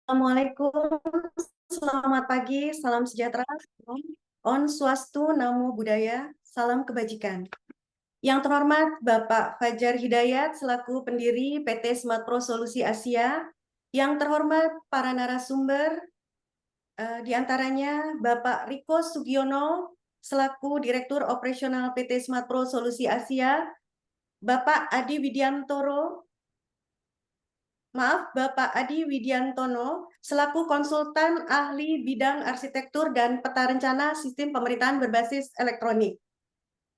Assalamualaikum, selamat pagi, salam sejahtera, Om Swastu, Namo Buddhaya, salam kebajikan. Yang terhormat Bapak Fajar Hidayat selaku pendiri PT Smart Pro Solusi Asia, yang terhormat para narasumber, di antaranya Bapak Riko Sugiono selaku Direktur Operasional PT Smart Pro Solusi Asia, Bapak Adi Widiantoro, Bapak Adi Widiantono, selaku konsultan ahli bidang arsitektur dan peta rencana sistem pemerintahan berbasis elektronik.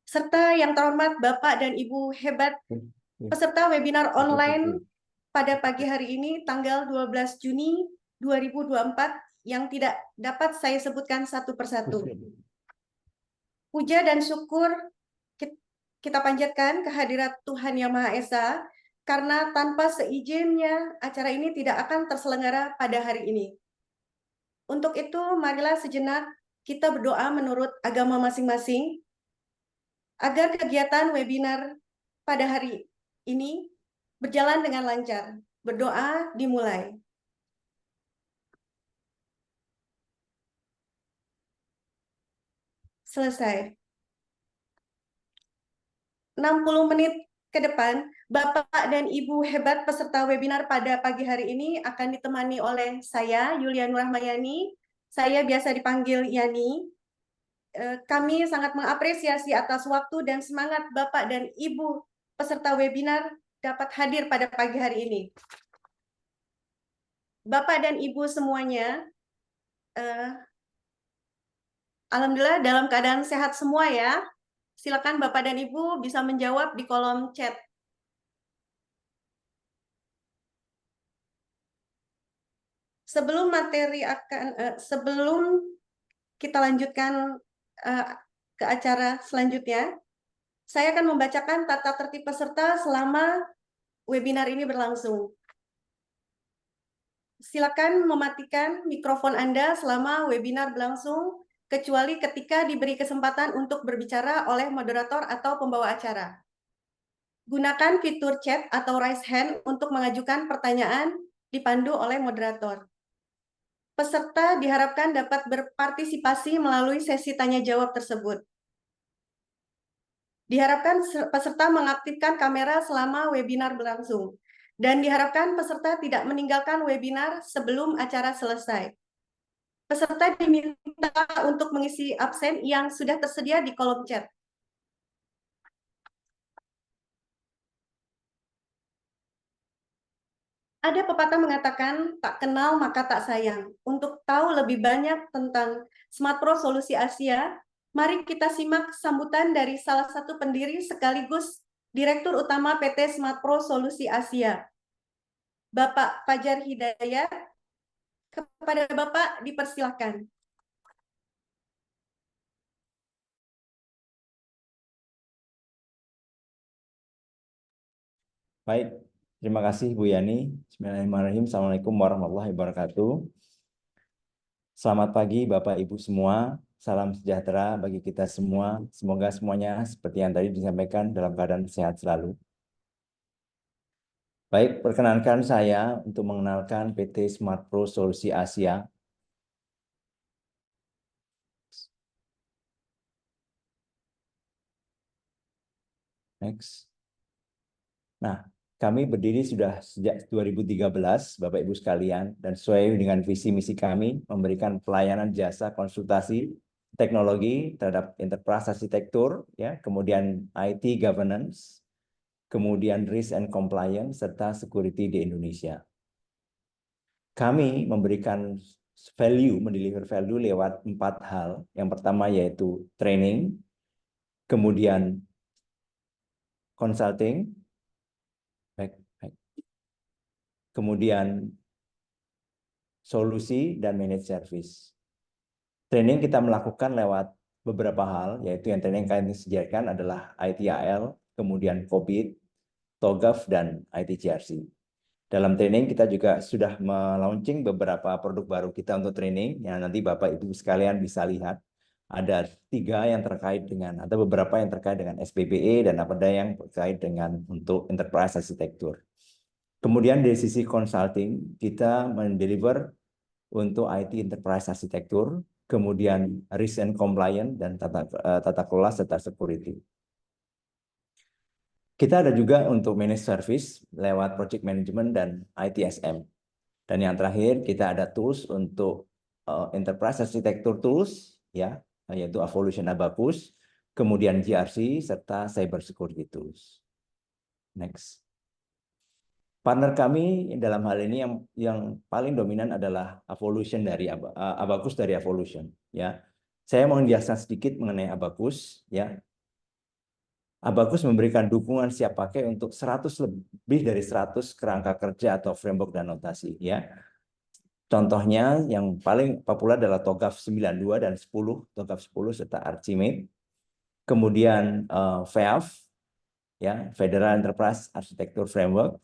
Serta yang terhormat Bapak dan Ibu hebat peserta webinar online pada pagi hari ini, tanggal 12 Juni 2024, yang tidak dapat saya sebutkan satu persatu. Puja dan syukur kita panjatkan kehadirat Tuhan Yang Maha Esa, karena tanpa seizinnya acara ini tidak akan terselenggara pada hari ini. Untuk itu, marilah sejenak kita berdoa menurut agama masing-masing, agar kegiatan webinar pada hari ini berjalan dengan lancar. Berdoa dimulai. Selesai. 60 menit ke depan, Bapak dan Ibu hebat peserta webinar pada pagi hari ini akan ditemani oleh saya, Yulian Rahmayani. Saya biasa dipanggil Yani. Kami sangat mengapresiasi atas waktu dan semangat Bapak dan Ibu peserta webinar dapat hadir pada pagi hari ini. Bapak dan Ibu semuanya, alhamdulillah dalam keadaan sehat semua ya. Silakan Bapak dan Ibu bisa menjawab di kolom chat. Sebelum kita lanjutkan ke acara selanjutnya, saya akan membacakan tata tertib peserta selama webinar ini berlangsung. Silakan mematikan mikrofon Anda selama webinar berlangsung, kecuali ketika diberi kesempatan untuk berbicara oleh moderator atau pembawa acara. Gunakan fitur chat atau raise hand untuk mengajukan pertanyaan dipandu oleh moderator. Peserta diharapkan dapat berpartisipasi melalui sesi tanya jawab tersebut. Diharapkan peserta mengaktifkan kamera selama webinar berlangsung, dan diharapkan peserta tidak meninggalkan webinar sebelum acara selesai. Peserta diminta untuk mengisi absen yang sudah tersedia di kolom chat. Ada pepatah mengatakan, tak kenal maka tak sayang. Untuk tahu lebih banyak tentang Smart Pro Solusi Asia, mari kita simak sambutan dari salah satu pendiri sekaligus Direktur Utama PT Smart Pro Solusi Asia, Bapak Fajar Hidayat. Kepada Bapak dipersilahkan. Baik, terima kasih Bu Yani. Bismillahirrahmanirrahim. Assalamualaikum warahmatullahi wabarakatuh. Selamat pagi Bapak Ibu semua. Salam sejahtera bagi kita semua. Semoga semuanya seperti yang tadi disampaikan dalam keadaan sehat selalu. Baik, perkenankan saya untuk mengenalkan PT Smart Pro Solusi Asia. Next. Nah, kami berdiri sudah sejak 2013, Bapak Ibu sekalian, dan sesuai dengan visi misi kami memberikan pelayanan jasa konsultasi teknologi terhadap enterprise arsitektur, ya, kemudian IT governance, kemudian risk and compliance serta security di Indonesia. Kami memberikan value, mendeliver value lewat 4 hal. Yang pertama yaitu training, kemudian consulting, kemudian solusi dan managed service. Training kita melakukan lewat beberapa hal, yaitu yang training kami sediakan adalah ITIL, kemudian COVID, TOGAF, dan ITGRC. Dalam training kita juga sudah melaunching beberapa produk baru kita untuk training, yang nanti Bapak Ibu sekalian bisa lihat. Ada 3 yang terkait dengan, atau beberapa yang terkait dengan SPBE, dan ada yang terkait dengan untuk enterprise arsitektur. Kemudian dari sisi consulting, kita mendeliver untuk IT Enterprise Arsitektur, kemudian risk and compliance, dan tata kelola serta security. Kita ada juga untuk managed service lewat project management dan ITSM. Dan yang terakhir, kita ada tools untuk Enterprise Arsitektur Tools, ya, yaitu Evolution Abacus, kemudian GRC, serta Cyber Security Tools. Next. Partner kami dalam hal ini yang paling dominan adalah Evolution dari Abacus dari Evolution, ya. Saya mau menjelaskan sedikit mengenai Abacus, ya. Abacus memberikan dukungan siap pakai untuk 100 lebih dari 100 kerangka kerja atau framework dan notasi, ya. Contohnya yang paling populer adalah TOGAF 92 dan 10, TOGAF 10 serta Archimate. Kemudian FEAF, ya, Federal Enterprise Architecture Framework.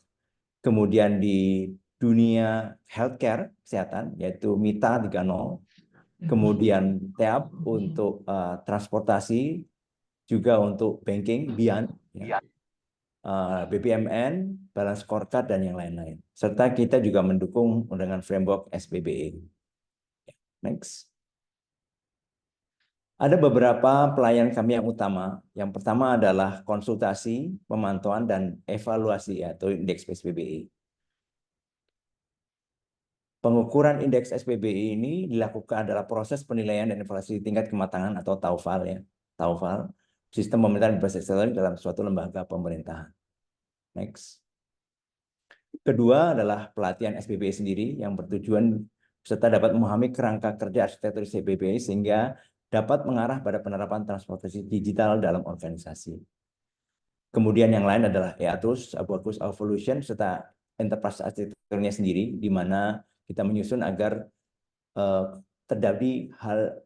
Kemudian di dunia healthcare kesehatan yaitu MITA 30, kemudian TEAP untuk transportasi, juga untuk banking, BIAN, ya. BPMN, balance scorecard, dan yang lain-lain. Serta kita juga mendukung dengan framework SPBE. Next. Ada beberapa pelayan kami yang utama. Yang pertama adalah konsultasi, pemantauan, dan evaluasi atau indeks SPBE. Pengukuran indeks SPBE ini dilakukan adalah proses penilaian dan evaluasi tingkat kematangan atau TAUFAL, ya. TAUFAL, sistem pemerintahan berbasis elektronik dalam suatu lembaga pemerintahan. Next. Kedua adalah pelatihan SPBE sendiri yang bertujuan peserta dapat memahami kerangka kerja arsitektur SPBE sehingga dapat mengarah pada penerapan transportasi digital dalam organisasi. Kemudian yang lain adalah EATUS, Abacus Evolution, serta enterprise arsitekturnya sendiri, di mana kita menyusun agar terjadi hal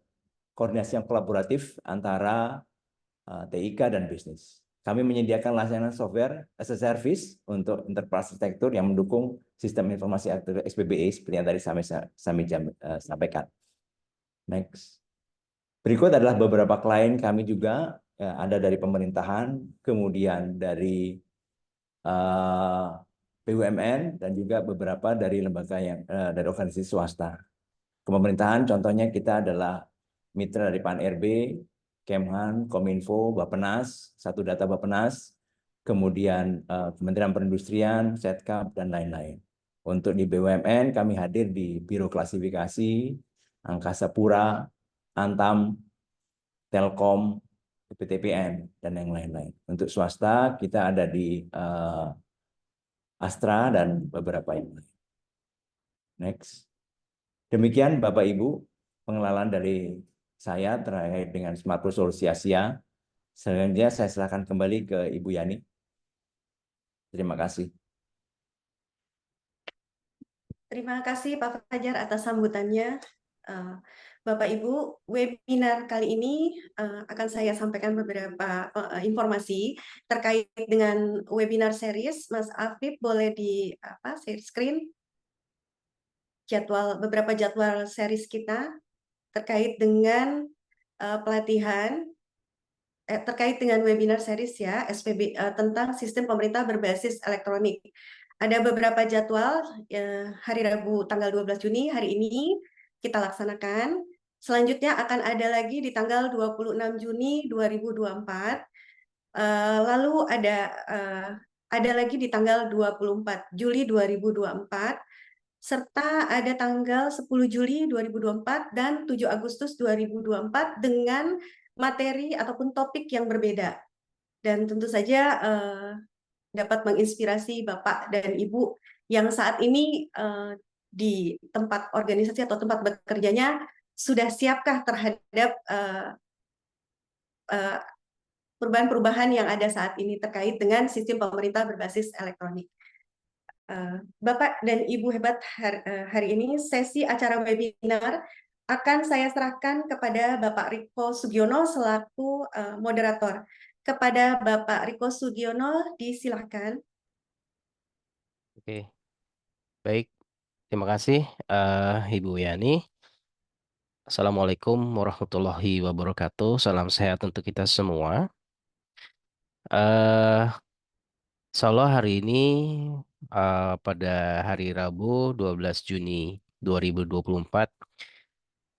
koordinasi yang kolaboratif antara TIK dan bisnis. Kami menyediakan layanan software as a service untuk enterprise arsitektur yang mendukung sistem informasi arsitektur SPBE seperti yang tadi kami sampaikan. Next. Berikut adalah beberapa klien kami juga, ya, ada dari pemerintahan, kemudian dari BUMN, dan juga beberapa dari lembaga yang dari organisasi swasta. Pemerintahan contohnya kita adalah mitra dari PAN-RB, Kemhan, Kominfo, Bappenas, Satu Data Bappenas, kemudian Kementerian Perindustrian, Setkap, dan lain-lain. Untuk di BUMN kami hadir di Biro Klasifikasi, Angkasa Pura, Antam, Telkom, PTPN, dan yang lain-lain. Untuk swasta kita ada di Astra dan beberapa yang lain. Next. Demikian Bapak Ibu pengenalan dari saya terkait dengan Smart Plus Solusi Asia. Selanjutnya saya silakan kembali ke Ibu Yani. Terima kasih. Terima kasih Pak Fajar atas sambutannya. Bapak Ibu, webinar kali ini akan saya sampaikan beberapa informasi terkait dengan webinar series. Mas Afif boleh di share screen beberapa jadwal series kita terkait dengan pelatihan terkait dengan webinar series, ya, SPB tentang sistem pemerintah berbasis elektronik. Ada beberapa jadwal hari Rabu tanggal 12 Juni hari ini kita laksanakan. Selanjutnya akan ada lagi di tanggal 26 Juni 2024. Lalu ada lagi di tanggal 24 Juli 2024, serta ada tanggal 10 Juli 2024 dan 7 Agustus 2024 dengan materi ataupun topik yang berbeda. Dan tentu saja dapat menginspirasi Bapak dan Ibu yang saat ini di tempat organisasi atau tempat bekerjanya sudah siapkah terhadap perubahan-perubahan yang ada saat ini terkait dengan sistem pemerintah berbasis elektronik. Bapak dan Ibu hebat, hari ini sesi acara webinar akan saya serahkan kepada Bapak Riko Sugiono selaku moderator. Kepada Bapak Riko Sugiono, disilahkan. Oke, baik. Terima kasih Ibu Yani. Assalamualaikum warahmatullahi wabarakatuh. Salam sehat untuk kita semua. Insya Allah hari ini pada hari Rabu 12 Juni 2024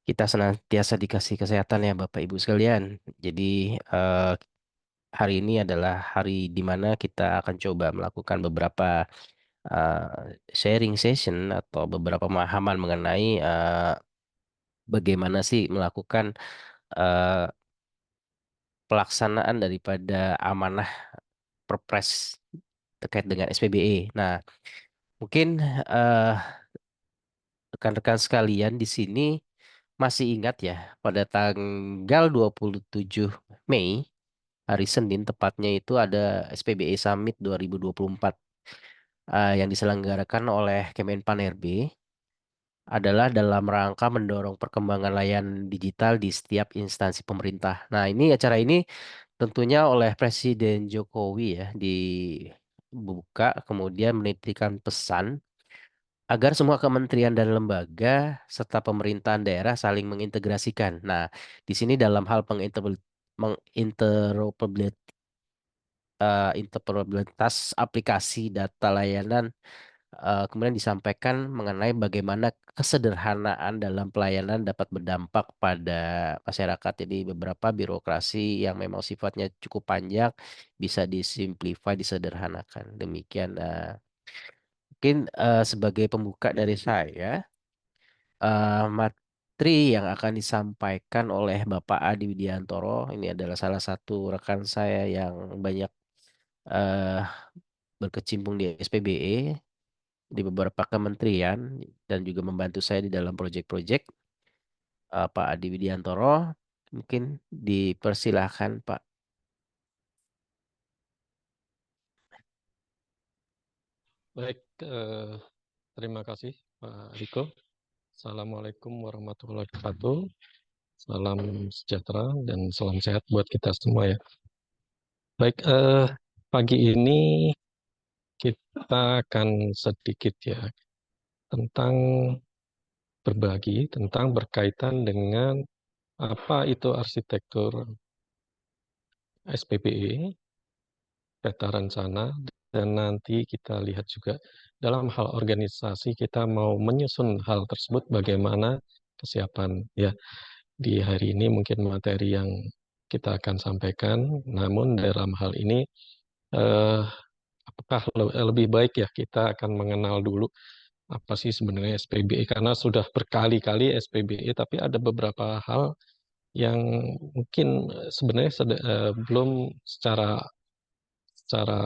kita senantiasa dikasih kesehatan ya Bapak Ibu sekalian. Jadi eh, hari ini adalah hari di mana kita akan coba melakukan beberapa eh, sharing session atau beberapa pemahaman mengenai bagaimana sih melakukan eh, pelaksanaan daripada amanah Perpres terkait dengan SPBE. Nah, mungkin eh, rekan-rekan sekalian di sini masih ingat ya, pada tanggal 27 Mei, hari Senin tepatnya itu ada SPBE Summit 2024 yang diselenggarakan oleh Kemenpan RB adalah dalam rangka mendorong perkembangan layanan digital di setiap instansi pemerintah. Nah, ini acara ini tentunya oleh Presiden Jokowi ya dibuka kemudian menitipkan pesan agar semua kementerian dan lembaga serta pemerintahan daerah saling mengintegrasikan. Nah, di sini dalam hal interoperabilitas aplikasi data layanan kemudian disampaikan mengenai bagaimana kesederhanaan dalam pelayanan dapat berdampak pada masyarakat. Jadi beberapa birokrasi yang memang sifatnya cukup panjang bisa disimplify, disederhanakan. Demikian mungkin sebagai pembuka dari saya, materi yang akan disampaikan oleh Bapak Adi Widiantoro ini adalah salah satu rekan saya yang banyak eh, berkecimpung di SPBE di beberapa kementerian dan juga membantu saya di dalam proyek-proyek. Pak Adi Widiantoro, mungkin dipersilahkan Pak. Baik, terima kasih Pak Riko. Assalamualaikum warahmatullahi wabarakatuh. Salam sejahtera dan salam sehat buat kita semua ya. Baik, pagi ini kita akan sedikit ya tentang berbagi tentang berkaitan dengan apa itu arsitektur SPBE, peta rencana, dan nanti kita lihat juga dalam hal organisasi kita mau menyusun hal tersebut bagaimana kesiapan ya. Di hari ini mungkin materi yang kita akan sampaikan, namun dalam hal ini eh, apakah lebih baik ya kita akan mengenal dulu apa sih sebenarnya SPBE, karena sudah berkali-kali SPBE tapi ada beberapa hal yang mungkin sebenarnya belum secara secara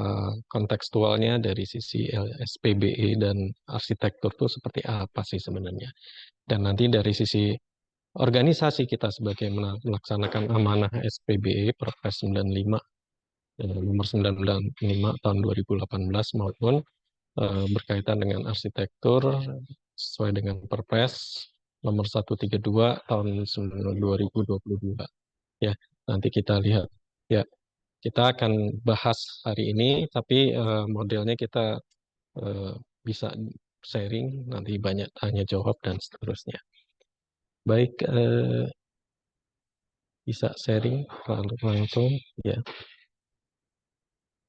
kontekstualnya dari sisi SPBE dan arsitektur itu seperti apa sih sebenarnya. Dan nanti dari sisi organisasi kita sebagai melaksanakan amanah SPBE Perpres 95 nomor 95 tahun 2018 maupun berkaitan dengan arsitektur sesuai dengan Perpres nomor 132 tahun 2022. Ya, nanti kita lihat. Ya, kita akan bahas hari ini, tapi modelnya kita bisa sharing, nanti banyak tanya jawab dan seterusnya. Baik, bisa sharing langsung ya.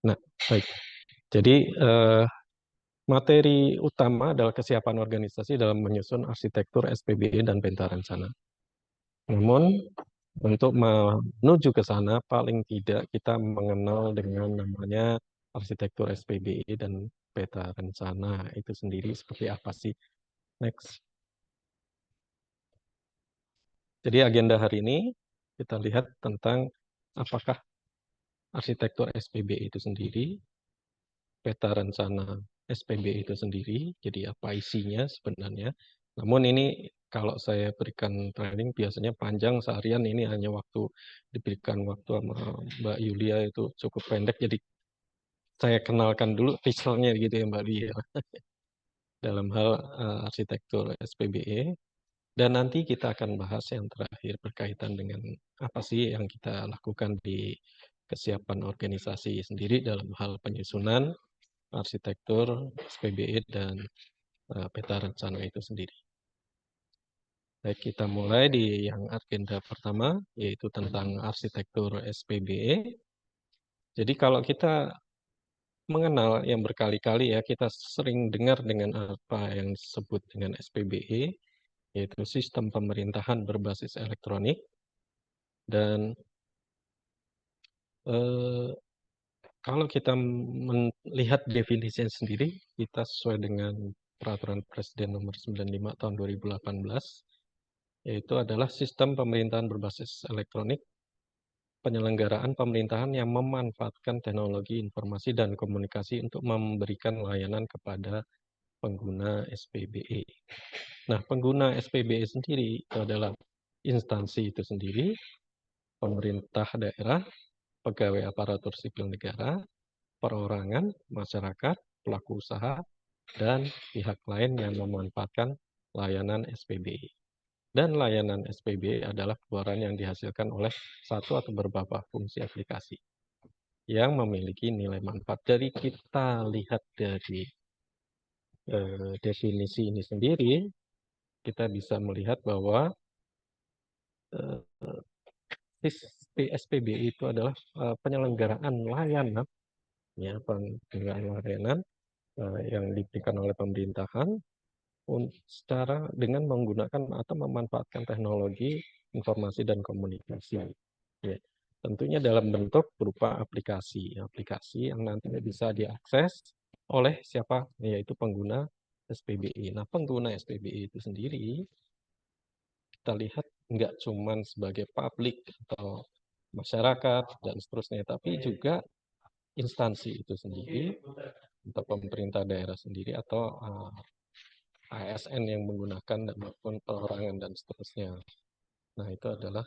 Nah, baik. Jadi materi utama adalah kesiapan organisasi dalam menyusun arsitektur SPBE dan peta rencana. Namun untuk menuju ke sana paling tidak kita mengenal dengan namanya arsitektur SPBE dan peta rencana itu sendiri seperti apa sih. Next. Jadi agenda hari ini kita lihat tentang apakah arsitektur SPBE itu sendiri, peta rencana SPBE itu sendiri, jadi apa isinya sebenarnya. Namun ini kalau saya berikan training biasanya panjang seharian, ini hanya diberikan waktu sama Mbak Yulia itu cukup pendek, jadi saya kenalkan dulu visualnya gitu ya Mbak Yulia dalam hal arsitektur SPBE. Dan nanti kita akan bahas yang terakhir berkaitan dengan apa sih yang kita lakukan di kesiapan organisasi sendiri dalam hal penyusunan arsitektur SPBE dan peta rencana itu sendiri. Baik, kita mulai di yang agenda pertama, yaitu tentang arsitektur SPBE. Jadi kalau kita mengenal yang berkali-kali ya, kita sering dengar dengan apa yang disebut dengan SPBE, yaitu Sistem Pemerintahan Berbasis Elektronik. Dan kalau kita melihat definisinya sendiri, kita sesuai dengan Peraturan Presiden Nomor 95 Tahun 2018, yaitu adalah sistem pemerintahan berbasis elektronik, penyelenggaraan pemerintahan yang memanfaatkan teknologi informasi dan komunikasi untuk memberikan layanan kepada pengguna SPBE. Nah, pengguna SPBE sendiri itu adalah instansi itu sendiri, pemerintah daerah, pegawai aparatur sipil negara, perorangan, masyarakat, pelaku usaha, dan pihak lain yang memanfaatkan layanan SPBE. Dan layanan SPBE adalah keluaran yang dihasilkan oleh satu atau beberapa fungsi aplikasi yang memiliki nilai manfaat. Dari kita lihat dari definisi ini sendiri, kita bisa melihat bahwa SPBE itu adalah penyelenggaraan layanan, ya, penyelenggaraan layanan yang diberikan oleh pemerintahan secara dengan menggunakan atau memanfaatkan teknologi informasi dan komunikasi. Ya, tentunya dalam bentuk berupa aplikasi yang nantinya bisa diakses oleh siapa, yaitu pengguna SPBE. Nah, pengguna SPBE itu sendiri kita lihat nggak cuma sebagai publik atau masyarakat dan seterusnya, tapi juga instansi itu sendiri, atau pemerintah daerah sendiri, atau ASN yang menggunakan dan maupun perorangan dan seterusnya. Nah, itu adalah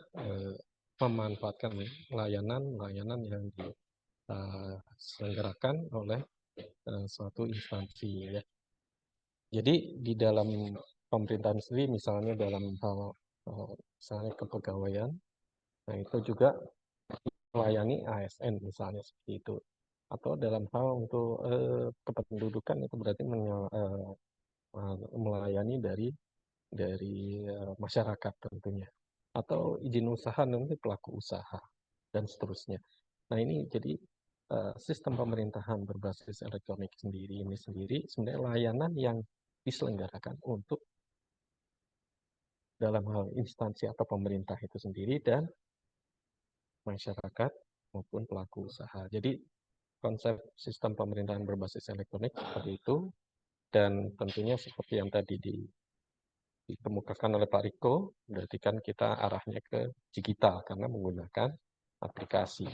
memanfaatkan layanan yang diselenggarakan oleh suatu instansi, ya. Jadi di dalam pemerintahan sendiri, misalnya dalam hal misalnya kepegawaian, nah itu juga melayani ASN misalnya seperti itu. Atau dalam hal untuk kependudukan, itu berarti melayani dari masyarakat tentunya. Atau izin usaha nanti pelaku usaha dan seterusnya. Nah, ini jadi sistem pemerintahan berbasis elektronik ini sendiri sebenarnya layanan yang diselenggarakan untuk dalam hal instansi atau pemerintah itu sendiri dan masyarakat maupun pelaku usaha. Jadi konsep sistem pemerintahan berbasis elektronik seperti itu, dan tentunya seperti yang tadi dikemukakan oleh Pak Riko, berarti kan kita arahnya ke digital karena menggunakan aplikasi.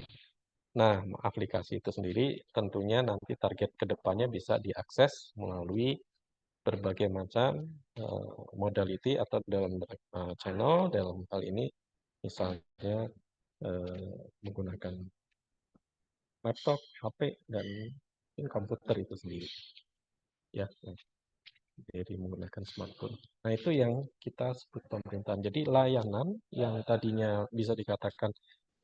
Nah, aplikasi itu sendiri tentunya nanti target kedepannya bisa diakses melalui berbagai macam modality atau dalam channel. Dalam hal ini misalnya menggunakan laptop, HP, dan komputer itu sendiri, ya, jadi menggunakan smartphone. Nah, itu yang kita sebut pemerintahan. Jadi layanan yang tadinya bisa dikatakan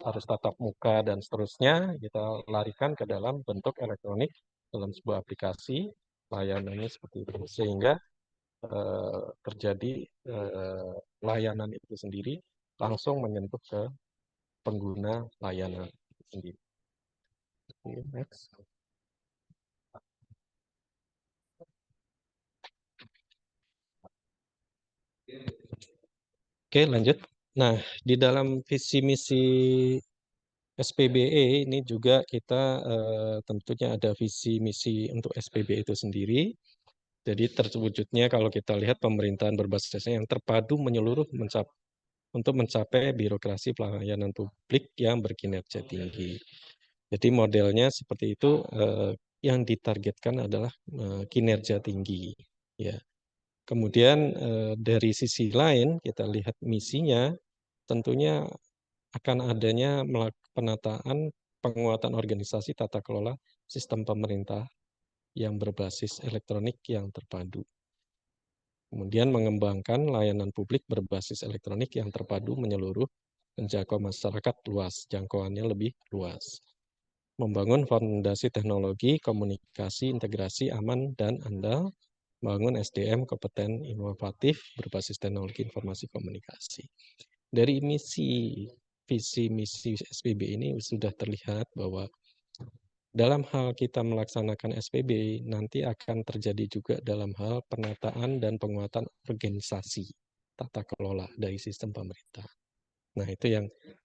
harus tatap muka dan seterusnya, kita larikan ke dalam bentuk elektronik dalam sebuah aplikasi, layanannya seperti itu. Sehingga terjadi layanan itu sendiri langsung menyentuh ke pengguna layanan itu sendiri. Okay, next. Oke, lanjut. Nah, di dalam visi misi SPBE ini juga kita tentunya ada visi misi untuk SPBE itu sendiri. Jadi terwujudnya kalau kita lihat pemerintahan berbasis yang terpadu menyeluruh untuk mencapai birokrasi pelayanan publik yang berkinerja tinggi. Jadi modelnya seperti itu, yang ditargetkan adalah kinerja tinggi, ya. Kemudian dari sisi lain kita lihat misinya, tentunya akan adanya penataan penguatan organisasi tata kelola sistem pemerintah yang berbasis elektronik yang terpadu. Kemudian mengembangkan layanan publik berbasis elektronik yang terpadu menyeluruh, menjangkau masyarakat luas, jangkauannya lebih luas. Membangun fondasi teknologi, komunikasi, integrasi, aman, dan andal, membangun SDM kompeten inovatif berbasis teknologi informasi komunikasi. Dari visi misi SPB ini sudah terlihat bahwa dalam hal kita melaksanakan SPB, nanti akan terjadi juga dalam hal penataan dan penguatan organisasi tata kelola dari sistem pemerintah. Nah, itu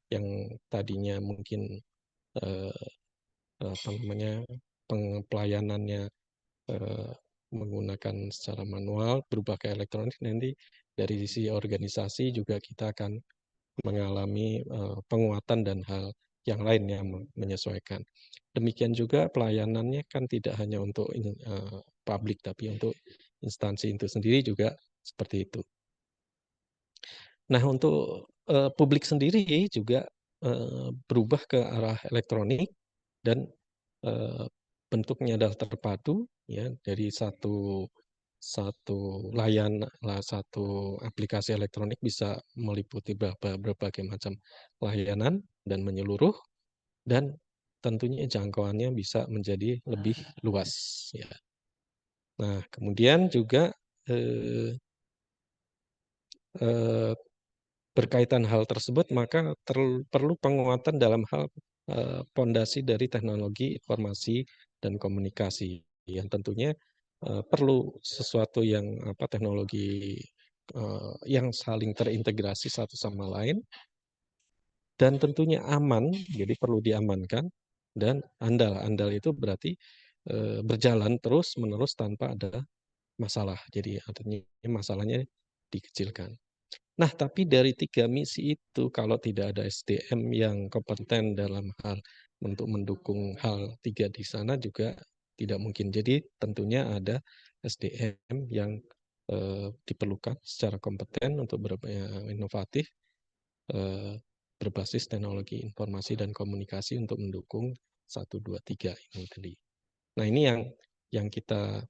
yang tadinya mungkin apa namanya pelayanannya menggunakan secara manual berubah ke elektronik, nanti dari sisi organisasi juga kita akan mengalami penguatan dan hal yang lain yang menyesuaikan. Demikian juga pelayanannya kan tidak hanya untuk publik, tapi untuk instansi itu sendiri juga seperti itu. Nah, untuk publik sendiri juga berubah ke arah elektronik dan bentuknya adalah terpadu, ya, dari satu aplikasi elektronik bisa meliputi berbagai macam layanan dan menyeluruh, dan tentunya jangkauannya bisa menjadi lebih luas, ya. Nah, kemudian juga berkaitan hal tersebut, maka perlu penguatan dalam hal pondasi dari teknologi informasi dan komunikasi, yang tentunya perlu sesuatu yang teknologi yang saling terintegrasi satu sama lain, dan tentunya aman, jadi perlu diamankan, dan andal. Andal itu berarti berjalan terus-menerus tanpa ada masalah. Jadi artinya masalahnya dikecilkan. Nah, tapi dari 3 misi itu, kalau tidak ada SDM yang kompeten dalam hal untuk mendukung hal 3 di sana juga tidak mungkin. Jadi tentunya ada SDM yang diperlukan secara kompeten untuk inovatif, berbasis teknologi informasi dan komunikasi untuk mendukung 1, 2, 3 ini tadi. Nah, ini yang kita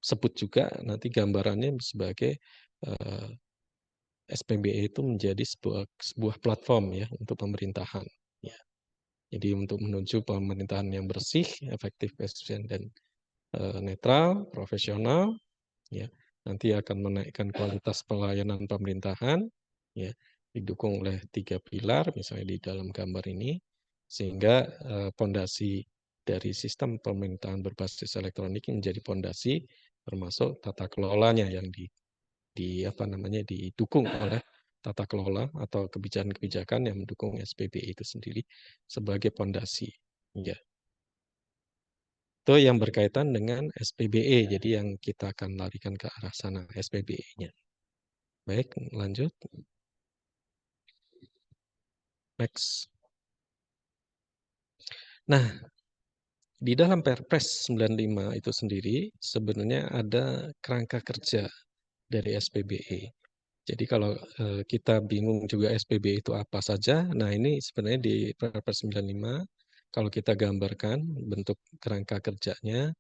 sebut juga nanti gambarannya sebagai SPBE itu menjadi sebuah platform, ya, untuk pemerintahan, ya. Jadi untuk menuju pemerintahan yang bersih, efektif, efisien, dan netral, profesional, ya, nanti akan menaikkan kualitas pelayanan pemerintahan, ya, didukung oleh 3 pilar misalnya di dalam gambar ini, sehingga pondasi dari sistem pemerintahan berbasis elektronik menjadi pondasi termasuk tata kelolanya yang didukung oleh tata kelola atau kebijakan-kebijakan yang mendukung SPBE itu sendiri sebagai pondasi, ya. Itu yang berkaitan dengan SPBE, jadi yang kita akan larikan ke arah sana SPBE-nya. Baik, lanjut. Next. Nah, di dalam Perpres 95 itu sendiri sebenarnya ada kerangka kerja dari SPBE. Jadi kalau kita bingung juga SPBE itu apa saja, nah ini sebenarnya di Perpres 95 kalau kita gambarkan bentuk kerangka kerjanya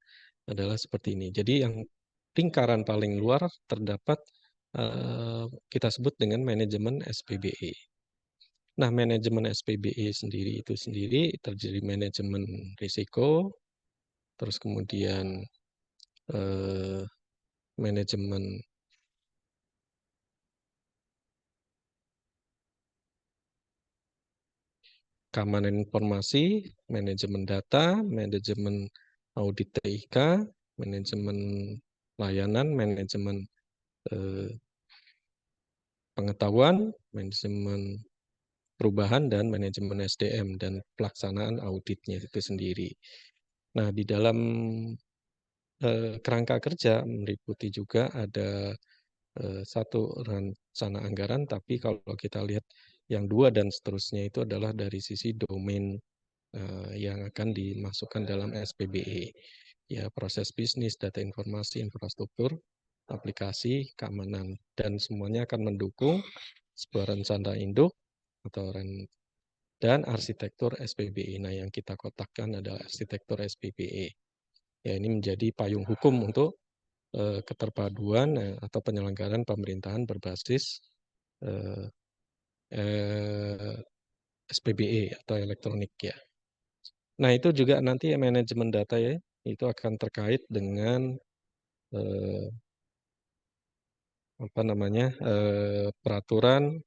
adalah seperti ini. Jadi yang lingkaran paling luar terdapat kita sebut dengan manajemen SPBE. Nah, manajemen SPBE sendiri itu sendiri terdiri manajemen risiko, terus kemudian manajemen keamanan informasi, manajemen data, manajemen audit TIK, manajemen layanan, manajemen pengetahuan, manajemen perubahan, dan manajemen SDM dan pelaksanaan auditnya itu sendiri. Nah, di dalam kerangka kerja meliputi juga ada satu rencana anggaran, tapi kalau kita lihat yang 2 dan seterusnya itu adalah dari sisi domain yang akan dimasukkan dalam SPBE. Ya, proses bisnis, data informasi, infrastruktur, aplikasi, keamanan, dan semuanya akan mendukung sebuah rencana induk atau dan arsitektur SPBE. Nah, yang kita kotakkan adalah arsitektur SPBE. Ya, ini menjadi payung hukum untuk keterpaduan atau penyelenggaraan pemerintahan berbasis SPBE atau elektronik, ya. Nah, itu juga nanti manajemen data, ya, itu akan terkait dengan peraturan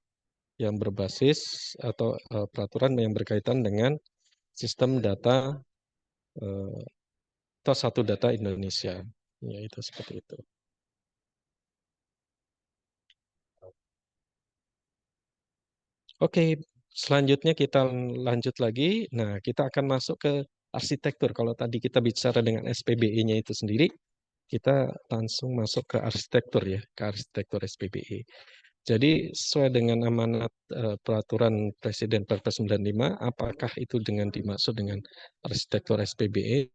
yang berbasis atau peraturan yang berkaitan dengan sistem data atau satu data Indonesia, yaitu seperti itu. Oke, selanjutnya kita lanjut lagi. Nah, kita akan masuk ke arsitektur. Kalau tadi kita bicara dengan SPBE-nya itu sendiri, kita langsung masuk ke arsitektur ya, ke arsitektur SPBE. Jadi sesuai dengan amanat peraturan Presiden Perpres 95, apakah itu dimaksud dengan arsitektur SPBE?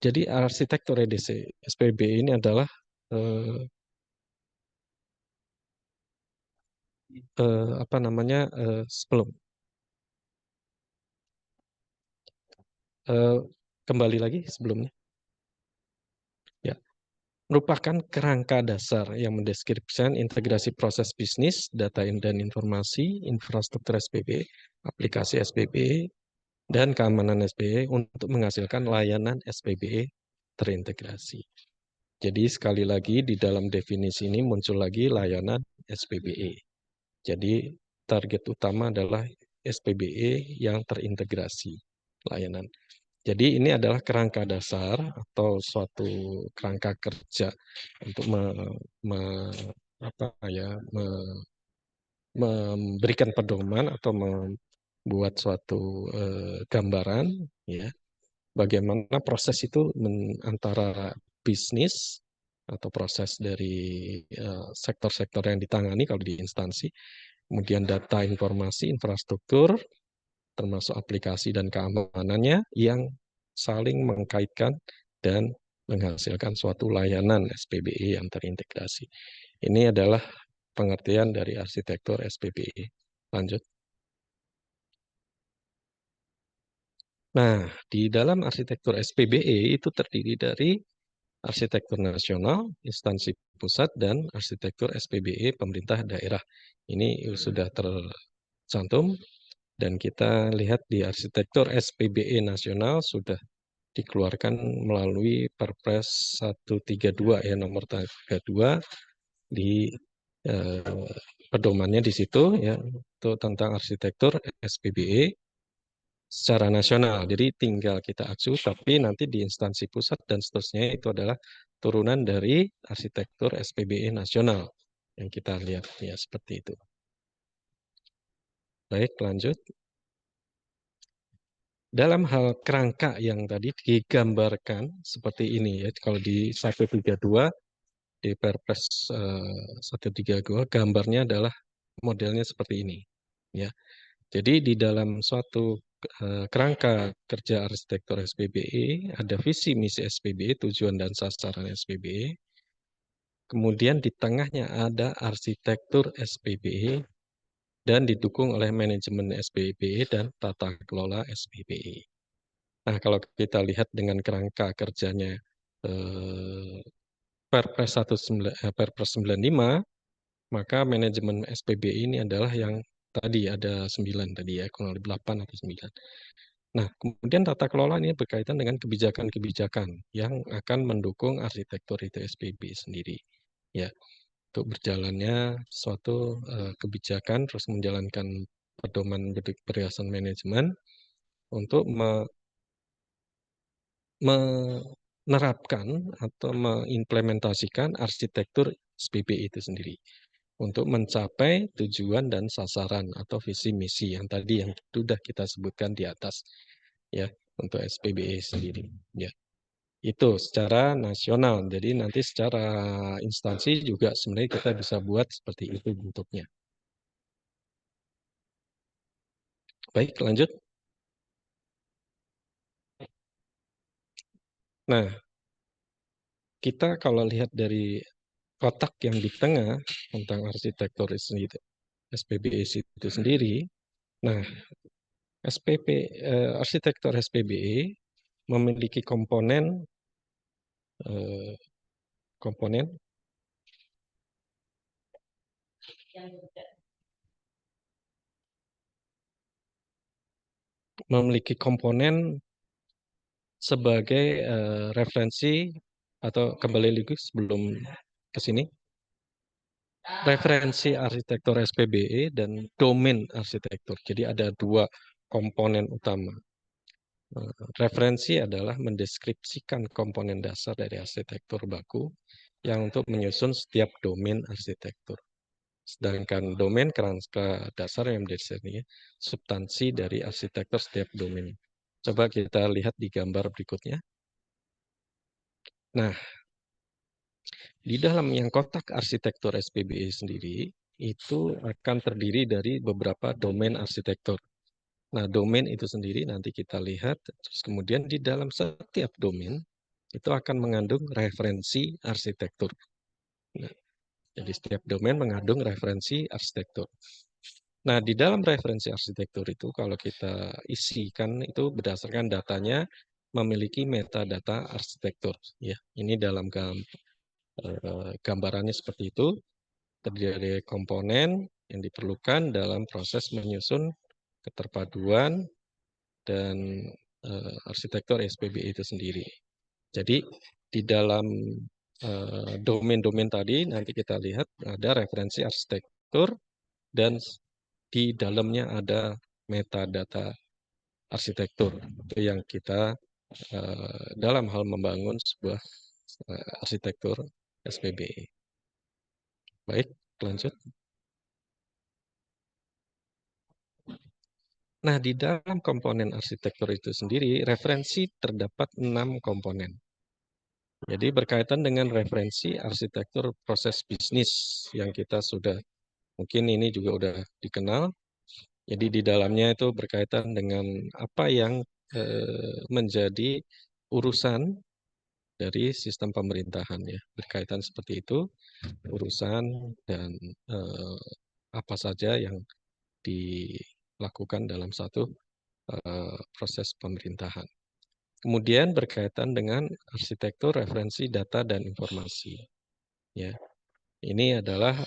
Jadi arsitektur EDC SPBE ini adalah apa namanya sebelum kembali lagi sebelumnya. Ya, merupakan kerangka dasar yang mendeskripsikan integrasi proses bisnis, data dan informasi, infrastruktur SPBE, aplikasi SPBE, dan keamanan SPBE untuk menghasilkan layanan SPBE terintegrasi. Jadi sekali lagi di dalam definisi ini muncul lagi layanan SPBE. Jadi target utama adalah SPBE yang terintegrasi layanan. Jadi ini adalah kerangka dasar atau suatu kerangka kerja untuk memberikan pedoman atau membuat suatu gambaran ya bagaimana proses itu antara bisnis atau proses dari sektor-sektor yang ditangani kalau di instansi, kemudian data informasi infrastruktur termasuk aplikasi dan keamanannya yang saling mengkaitkan dan menghasilkan suatu layanan SPBE yang terintegrasi. Ini adalah pengertian dari arsitektur SPBE. Lanjut. Nah, di dalam arsitektur SPBE itu terdiri dari arsitektur nasional, instansi pusat, dan arsitektur SPBE pemerintah daerah. Ini sudah tercantum. Dan kita lihat di arsitektur SPBE nasional sudah dikeluarkan melalui Perpres 132 ya nomor 32 di pedomannya di situ ya itu tentang arsitektur SPBE secara nasional. Jadi tinggal kita acu tapi nanti di instansi pusat dan seterusnya itu adalah turunan dari arsitektur SPBE nasional yang kita lihat ya seperti itu. Baik, lanjut. Dalam hal kerangka yang tadi digambarkan seperti ini ya, kalau di 132 di Perpres 132 gambarnya adalah modelnya seperti ini ya. Jadi di dalam suatu kerangka kerja arsitektur SPBE ada visi misi SPBE, tujuan dan sasaran SPBE. Kemudian di tengahnya ada arsitektur SPBE dan didukung oleh manajemen SPBE dan tata kelola SPBE. Nah, kalau kita lihat dengan kerangka kerjanya Perpres 95, maka manajemen SPBE ini adalah yang tadi ada 9 tadi ya, kurang lebih 8 atau 9. Nah, kemudian tata kelola ini berkaitan dengan kebijakan-kebijakan yang akan mendukung arsitektur itu SPBE sendiri. Ya, untuk berjalannya suatu kebijakan terus menjalankan pedoman berdasarkan manajemen untuk menerapkan atau mengimplementasikan arsitektur SPBE itu sendiri untuk mencapai tujuan dan sasaran atau visi misi yang tadi yang sudah kita sebutkan di atas ya untuk SPBE sendiri ya. Itu secara nasional. Jadi nanti secara instansi juga sebenarnya kita bisa buat seperti itu bentuknya. Baik, lanjut. Nah, kita kalau lihat dari kotak yang di tengah tentang arsitektur SPBE itu sendiri, nah arsitektur SPBE memiliki komponen sebagai referensi atau kembali lagi sebelum ke sini referensi arsitektur SPBE dan domain arsitektur. Jadi ada dua komponen utama. Referensi adalah mendeskripsikan komponen dasar dari arsitektur baku yang untuk menyusun setiap domain arsitektur. Sedangkan domain kerangka dasar yang menjadi substansi dari arsitektur setiap domain. Coba kita lihat di gambar berikutnya. Nah, di dalam yang kotak arsitektur SPBE sendiri, itu akan terdiri dari beberapa domain arsitektur. Nah, domain itu sendiri nanti kita lihat, terus kemudian di dalam setiap domain itu akan mengandung referensi arsitektur. Nah, jadi setiap domain mengandung referensi arsitektur. Nah, di dalam referensi arsitektur itu kalau kita isikan itu berdasarkan datanya memiliki metadata arsitektur. Ya, ini dalam gambarannya seperti itu. Terdiri dari komponen yang diperlukan dalam proses menyusun keterpaduan dan arsitektur SPBE itu sendiri. Jadi di dalam domain-domain tadi nanti kita lihat ada referensi arsitektur dan di dalamnya ada metadata arsitektur. Itu yang kita dalam hal membangun sebuah arsitektur SPBE. Baik, lanjut. Nah, di dalam komponen arsitektur itu sendiri, referensi terdapat 6 komponen. Jadi berkaitan dengan referensi arsitektur proses bisnis yang kita sudah, mungkin ini juga udah dikenal. Jadi di dalamnya itu berkaitan dengan apa yang menjadi urusan dari sistem pemerintahan ya. Berkaitan seperti itu, urusan dan apa saja yang dilakukan dalam satu proses pemerintahan. Kemudian berkaitan dengan arsitektur referensi data dan informasi. Ya, ini adalah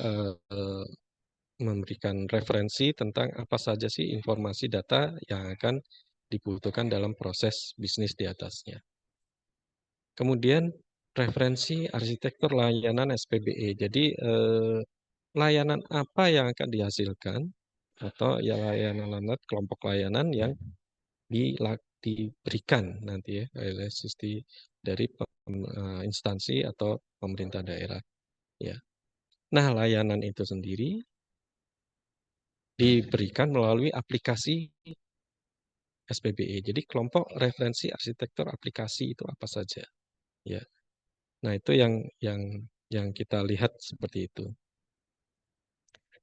memberikan referensi tentang apa saja sih informasi data yang akan dibutuhkan dalam proses bisnis di atasnya. Kemudian referensi arsitektur layanan SPBE. Jadi layanan apa yang akan dihasilkan atau ya layanan kelompok layanan yang diberikan nanti ya oleh sistem dari instansi atau pemerintah daerah. Ya. Nah, layanan itu sendiri diberikan melalui aplikasi SPBE. Jadi kelompok referensi arsitektur aplikasi itu apa saja. Ya. Nah, itu yang kita lihat seperti itu.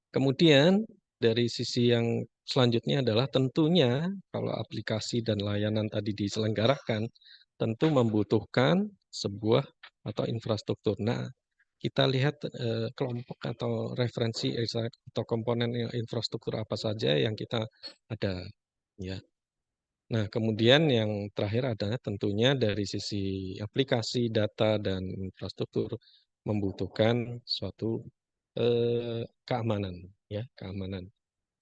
Kemudian dari sisi yang selanjutnya adalah tentunya kalau aplikasi dan layanan tadi diselenggarakan, tentu membutuhkan sebuah atau infrastruktur. Nah, kita lihat kelompok atau referensi atau komponen infrastruktur apa saja yang kita ada. Ya. Nah, kemudian yang terakhir adalah tentunya dari sisi aplikasi, data, dan infrastruktur membutuhkan suatu keamanan, ya, keamanan.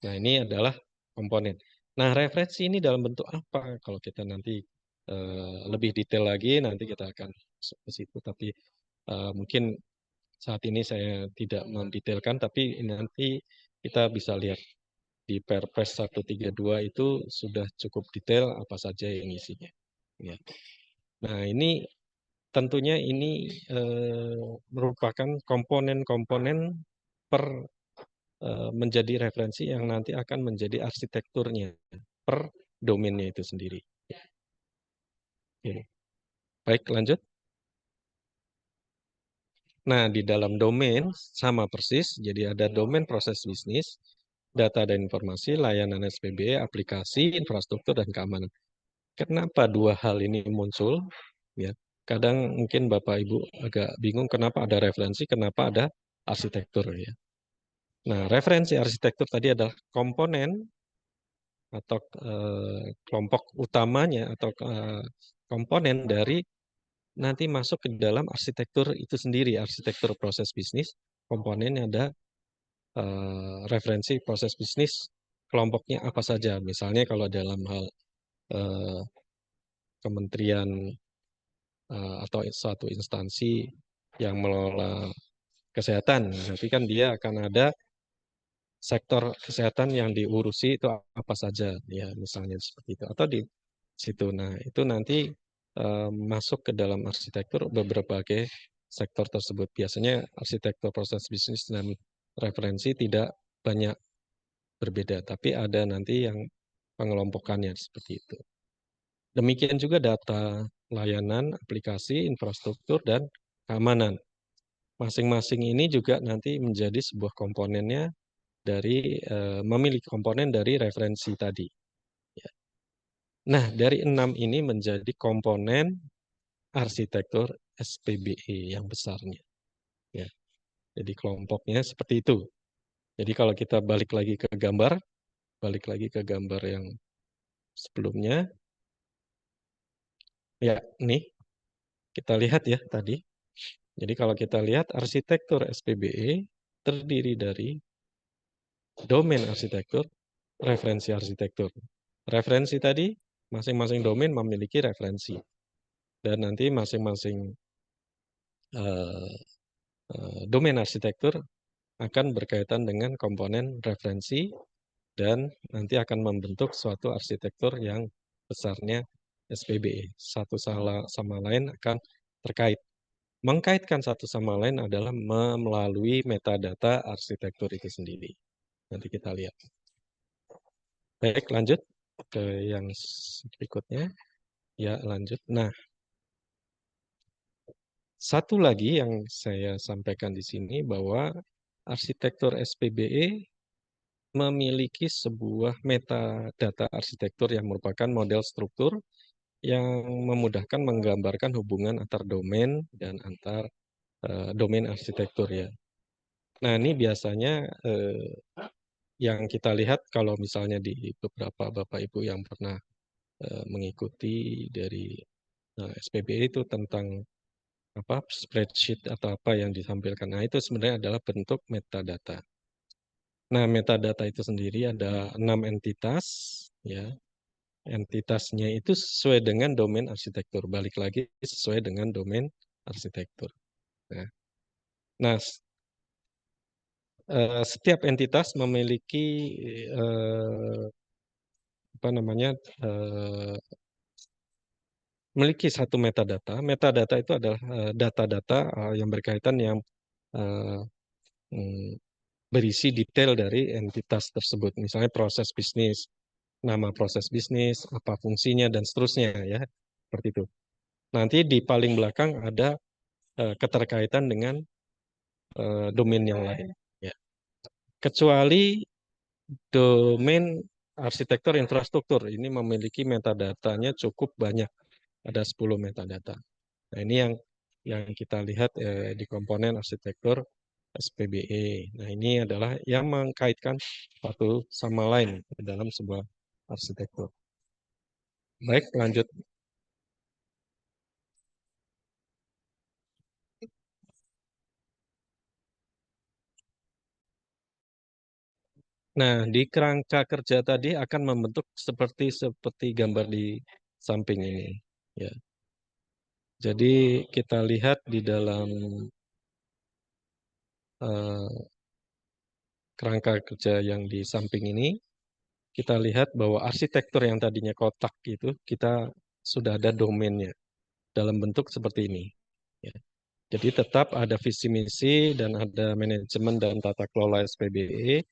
Nah, ini adalah komponen. Nah, referensi ini dalam bentuk apa? Kalau kita nanti lebih detail lagi, nanti kita akan ke situ. Tapi mungkin saat ini saya tidak mendetailkan, tapi nanti kita bisa lihat di Perpres 132 itu sudah cukup detail apa saja yang isinya. Ya. Nah, ini tentunya ini merupakan komponen-komponen per menjadi referensi yang nanti akan menjadi arsitekturnya per domainnya itu sendiri. Oke. Baik, lanjut. Nah, di dalam domain sama persis, jadi ada domain proses bisnis, data dan informasi, layanan SPBE, aplikasi, infrastruktur, dan keamanan. Kenapa dua hal ini muncul? Ya, kadang mungkin Bapak Ibu agak bingung kenapa ada referensi, kenapa ada arsitektur ya. Nah, referensi arsitektur tadi adalah komponen atau kelompok utamanya atau komponen dari nanti masuk ke dalam arsitektur itu sendiri, arsitektur proses bisnis. Komponennya ada referensi proses bisnis, kelompoknya apa saja. Misalnya kalau dalam hal kementerian atau suatu instansi yang mengelola kesehatan, nanti kan dia akan ada sektor kesehatan yang diurusi itu apa saja, ya misalnya seperti itu, atau di situ. Nah, itu nanti masuk ke dalam arsitektur berbagai sektor tersebut. Biasanya arsitektur proses bisnis dan referensi tidak banyak berbeda, tapi ada nanti yang pengelompokannya seperti itu. Demikian juga data, layanan, aplikasi, infrastruktur, dan keamanan. Masing-masing ini juga nanti menjadi sebuah komponennya dari memiliki komponen dari referensi tadi. Ya. Nah, dari 6 ini menjadi komponen arsitektur SPBE yang besarnya. Ya. Jadi kelompoknya seperti itu. Jadi kalau kita balik lagi ke gambar yang sebelumnya, ya nih kita lihat ya tadi. Jadi kalau kita lihat arsitektur SPBE terdiri dari domain arsitektur, referensi arsitektur. Referensi tadi masing-masing domain memiliki referensi. Dan nanti masing-masing domain arsitektur akan berkaitan dengan komponen referensi dan nanti akan membentuk suatu arsitektur yang besarnya SPBE. Satu sama lain akan terkait. Mengkaitkan satu sama lain adalah melalui metadata arsitektur itu sendiri. Nanti kita lihat. Baik, lanjut ke yang berikutnya. Ya, lanjut. Nah, satu lagi yang saya sampaikan di sini bahwa arsitektur SPBE memiliki sebuah metadata arsitektur yang merupakan model struktur yang memudahkan menggambarkan hubungan antar domain dan antar domain arsitektur ya. Nah, ini biasanya yang kita lihat kalau misalnya di beberapa Bapak Ibu yang pernah mengikuti dari SPBE itu tentang apa spreadsheet atau apa yang ditampilkan. Nah, itu sebenarnya adalah bentuk metadata. Nah, metadata itu sendiri ada 6 entitas ya. Entitasnya itu sesuai dengan domain arsitektur. Balik lagi sesuai dengan domain arsitektur. Nah, setiap entitas memiliki apa namanya memiliki satu metadata. Metadata itu adalah data-data yang berkaitan yang berisi detail dari entitas tersebut. Misalnya proses bisnis, nama proses bisnis, apa fungsinya, dan seterusnya ya. Seperti itu. Nanti di paling belakang ada keterkaitan dengan domain yang lain. Ya. Kecuali domain arsitektur infrastruktur, ini memiliki metadatanya cukup banyak. Ada 10 metadata. Nah, ini yang kita lihat di komponen arsitektur SPBE. Nah, ini adalah yang mengkaitkan satu sama lain dalam sebuah arsitektur. Baik, lanjut. Nah, di kerangka kerja tadi akan membentuk seperti gambar di samping ini. Ya. Jadi kita lihat di dalam kerangka kerja yang di samping ini, kita lihat bahwa arsitektur yang tadinya kotak itu kita sudah ada domainnya dalam bentuk seperti ini. Ya. Jadi tetap ada visi misi dan ada manajemen dan tata kelola SPBE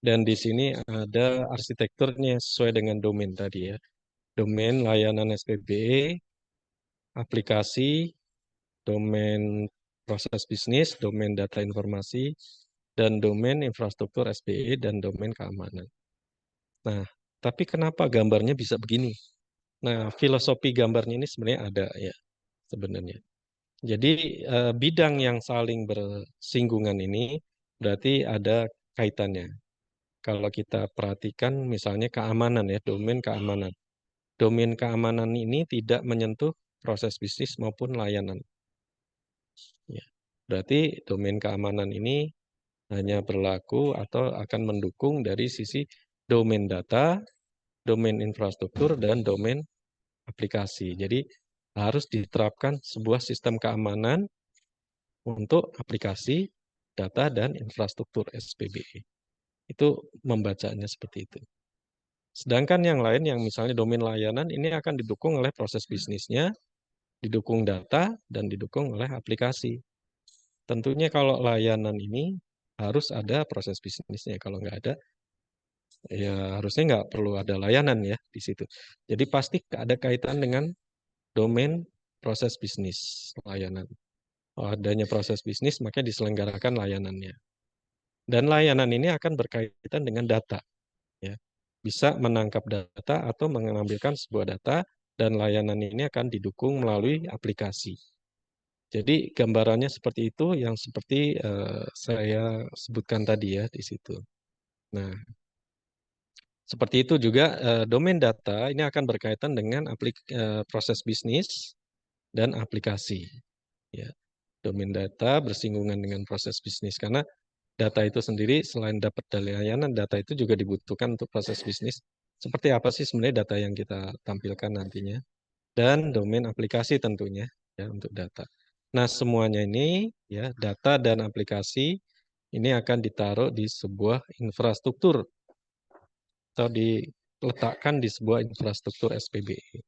dan di sini ada arsitekturnya sesuai dengan domain tadi ya. Domain layanan SPBE, aplikasi, domain proses bisnis, domain data informasi, dan domain infrastruktur SPBE dan domain keamanan. Nah, tapi kenapa gambarnya bisa begini? Nah, filosofi gambarnya ini sebenarnya ada ya sebenarnya. Jadi bidang yang saling bersinggungan ini berarti ada kaitannya. Kalau kita perhatikan misalnya keamanan ya, domain keamanan. Domain keamanan ini tidak menyentuh proses bisnis maupun layanan. Ya. Berarti domain keamanan ini hanya berlaku atau akan mendukung dari sisi domain data, domain infrastruktur, dan domain aplikasi. Jadi harus diterapkan sebuah sistem keamanan untuk aplikasi, data, dan infrastruktur SPBE. Itu membacanya seperti itu. Sedangkan yang lain yang misalnya domain layanan ini akan didukung oleh proses bisnisnya, didukung data, dan didukung oleh aplikasi. Tentunya kalau layanan ini harus ada proses bisnisnya. Kalau nggak ada, ya harusnya nggak perlu ada layanan ya di situ. Jadi pasti ada kaitan dengan domain proses bisnis layanan. Kalau adanya proses bisnis, maka diselenggarakan layanannya. Dan layanan ini akan berkaitan dengan data. Ya. Bisa menangkap data atau mengambilkan sebuah data, dan layanan ini akan didukung melalui aplikasi. Jadi gambarannya seperti itu yang seperti saya sebutkan tadi ya di situ. Nah, seperti itu juga domain data ini akan berkaitan dengan proses bisnis dan aplikasi. Ya, domain data bersinggungan dengan proses bisnis karena data itu sendiri selain dapat dari layanan, data itu juga dibutuhkan untuk proses bisnis. Seperti apa sih sebenarnya data yang kita tampilkan nantinya? Dan domain aplikasi tentunya ya untuk data. Nah, semuanya ini ya data dan aplikasi ini akan ditaruh di sebuah infrastruktur atau diletakkan di sebuah infrastruktur SPBE.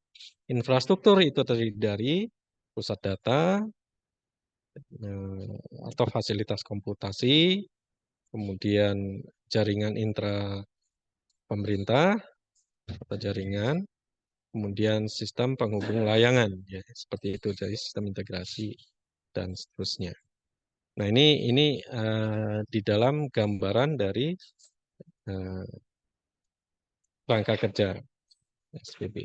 Infrastruktur itu terdiri dari pusat data atau fasilitas komputasi, kemudian jaringan intra pemerintah atau jaringan, kemudian sistem penghubung layangan, ya seperti itu, jadi sistem integrasi dan seterusnya. Nah ini di dalam gambaran dari rangka kerja SPB.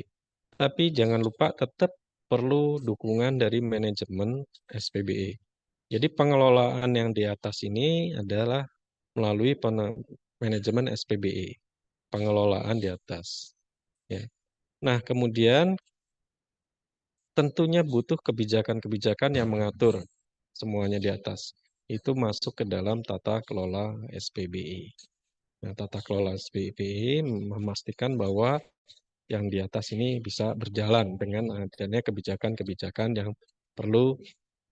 Tapi jangan lupa tetap perlu dukungan dari manajemen SPBE. Jadi pengelolaan yang di atas ini adalah melalui manajemen SPBE, pengelolaan di atas. Ya. Nah, kemudian tentunya butuh kebijakan-kebijakan yang mengatur semuanya di atas. Itu masuk ke dalam tata kelola SPBE. Nah, tata kelola SPBE memastikan bahwa yang di atas ini bisa berjalan dengan adanya kebijakan-kebijakan yang perlu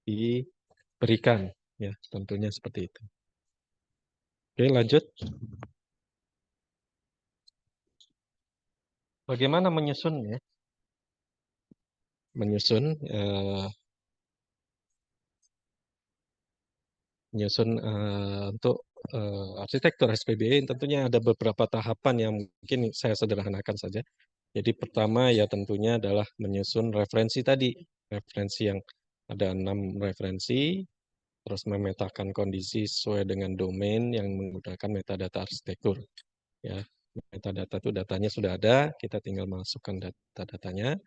diberikan. Ya, tentunya seperti itu. Oke, lanjut. Bagaimana menyusun ya? Menyusun untuk arsitektur SPBE tentunya ada beberapa tahapan yang mungkin saya sederhanakan saja. Jadi pertama ya tentunya adalah menyusun referensi tadi. Referensi yang ada 6 referensi, terus memetakan kondisi sesuai dengan domain yang menggunakan metadata arsitektur. Ya, metadata itu datanya sudah ada, kita tinggal masukkan data-datanya.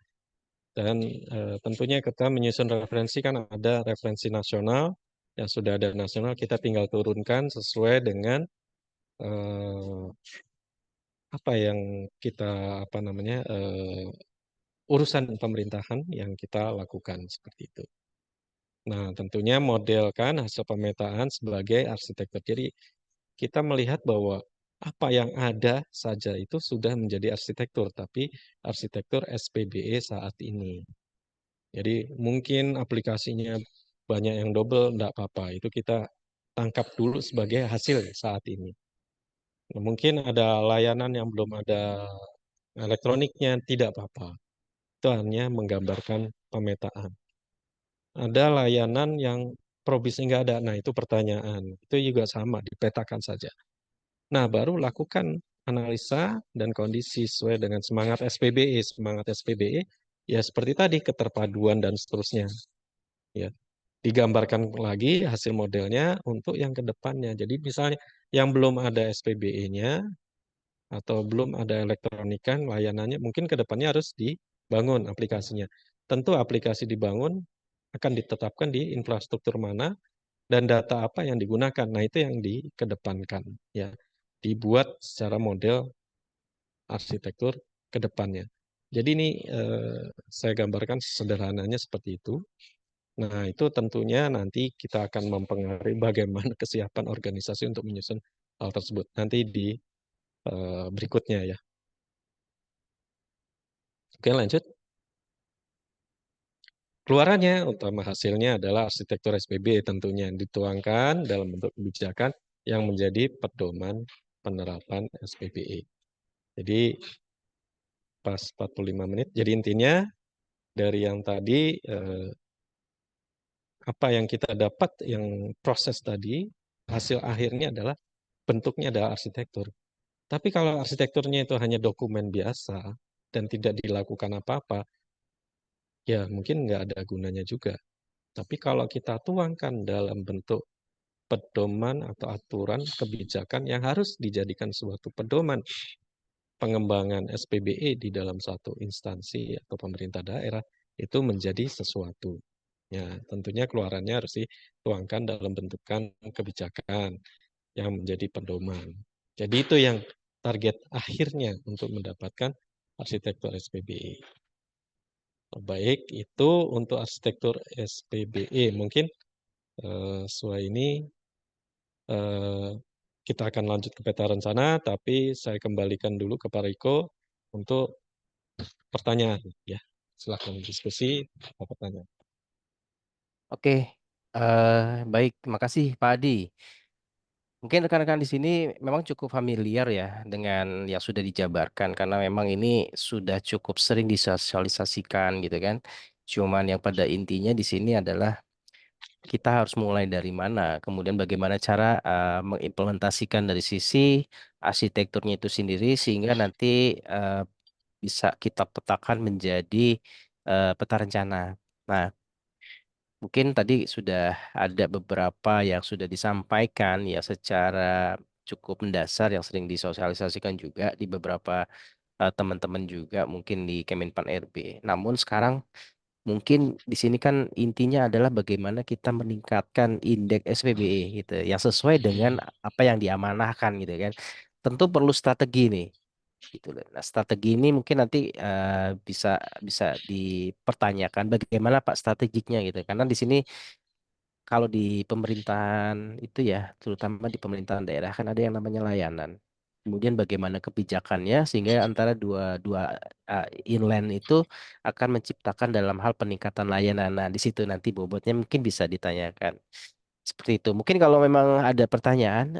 Dan tentunya kita menyusun referensi kan ada referensi nasional, yang sudah ada nasional kita tinggal turunkan sesuai dengan apa yang kita urusan pemerintahan yang kita lakukan seperti itu. Nah, tentunya modelkan hasil pemetaan sebagai arsitektur. Jadi kita melihat bahwa apa yang ada saja itu sudah menjadi arsitektur, tapi arsitektur SPBE saat ini. Jadi mungkin aplikasinya banyak yang double, enggak apa-apa. Itu kita tangkap dulu sebagai hasil saat ini. Nah, mungkin ada layanan yang belum ada elektroniknya, tidak apa-apa. Itu hanya menggambarkan pemetaan. Ada layanan yang probisnya nggak ada. Nah, itu pertanyaan. Itu juga sama, dipetakan saja. Nah, baru lakukan analisa dan kondisi sesuai dengan semangat SPBE. Semangat SPBE, ya seperti tadi, keterpaduan dan seterusnya. Ya, digambarkan lagi hasil modelnya untuk yang ke depannya. Jadi misalnya yang belum ada SPBE-nya atau belum ada elektronika layanannya, mungkin ke depannya harus dibangun aplikasinya. Tentu aplikasi dibangun akan ditetapkan di infrastruktur mana dan data apa yang digunakan. Nah, itu yang dikedepankan ya. Dibuat secara model arsitektur ke depannya. Jadi ini saya gambarkan sederhananya seperti itu. Nah, itu tentunya nanti kita akan mempengaruhi bagaimana kesiapan organisasi untuk menyusun hal tersebut. Nanti di berikutnya ya. Oke, lanjut. Keluarannya, utama hasilnya adalah arsitektur SPB tentunya yang dituangkan dalam bentuk kebijakan yang menjadi pedoman penerapan SPBE. Jadi pas 45 menit. Jadi intinya dari yang tadi apa yang kita dapat, yang proses tadi, hasil akhirnya adalah bentuknya adalah arsitektur. Tapi kalau arsitekturnya itu hanya dokumen biasa dan tidak dilakukan apa-apa, ya mungkin nggak ada gunanya juga. Tapi kalau kita tuangkan dalam bentuk pedoman atau aturan kebijakan yang harus dijadikan suatu pedoman pengembangan SPBE di dalam satu instansi atau pemerintah daerah, itu menjadi sesuatu. Ya, tentunya keluarannya harus dituangkan dalam bentukan kebijakan yang menjadi pedoman. Jadi itu yang target akhirnya untuk mendapatkan arsitektur SPBE. Baik, itu untuk arsitektur SPBE. Mungkin setelah ini kita akan lanjut ke peta rencana, tapi saya kembalikan dulu ke Pak Riko untuk pertanyaan. Ya, silakan diskusi atau pertanyaan. Oke, baik, terima kasih Pak Adi. Mungkin rekan-rekan di sini memang cukup familiar ya dengan yang sudah dijabarkan karena memang ini sudah cukup sering disosialisasikan gitu kan. Cuman yang pada intinya di sini adalah kita harus mulai dari mana, kemudian bagaimana cara mengimplementasikan dari sisi arsitekturnya itu sendiri sehingga nanti eh, bisa kita petakan menjadi peta rencana. Nah, mungkin tadi sudah ada beberapa yang sudah disampaikan ya secara cukup mendasar yang sering disosialisasikan juga di beberapa teman-teman juga mungkin di Kemenpan RB. Namun sekarang mungkin di sini kan intinya adalah bagaimana kita meningkatkan indeks SPBE gitu yang sesuai dengan apa yang diamanahkan gitu kan. Tentu perlu strategi nih gitu loh. Nah, strategi ini mungkin nanti bisa bisa dipertanyakan bagaimana Pak strategiknya gitu. Karena di sini kalau di pemerintahan itu ya, terutama di pemerintahan daerah kan ada yang namanya layanan. Kemudian bagaimana kebijakannya sehingga antara dua dua inland itu akan menciptakan dalam hal peningkatan layanan. Nah, di situ nanti bobotnya mungkin bisa ditanyakan. Seperti itu. Mungkin kalau memang ada pertanyaan,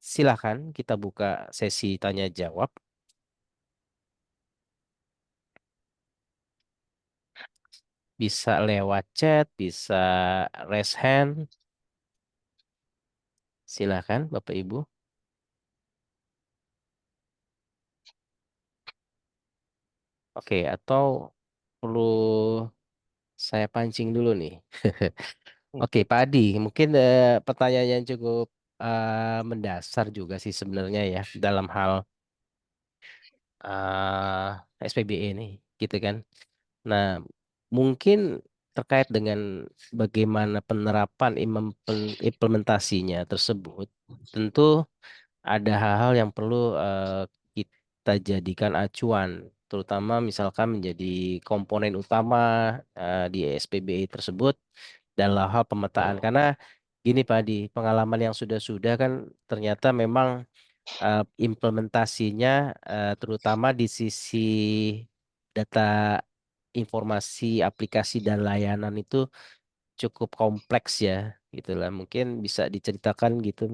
silakan kita buka sesi tanya jawab. Bisa lewat chat, bisa raise hand. Silakan Bapak Ibu. Oke, atau perlu saya pancing dulu nih. Oke, Pak Adi, mungkin pertanyaan yang cukup mendasar juga sih sebenarnya ya dalam hal SPBE ini, gitu kan. Nah, mungkin terkait dengan bagaimana penerapan implementasinya tersebut, tentu ada hal-hal yang perlu kita jadikan acuan, terutama misalkan menjadi komponen utama di SPBE tersebut dalam hal pemetaan. Karena gini Pak Adi, pengalaman yang sudah-sudah kan ternyata memang implementasinya terutama di sisi data informasi aplikasi dan layanan itu cukup kompleks ya gitulah mungkin bisa diceritakan gitu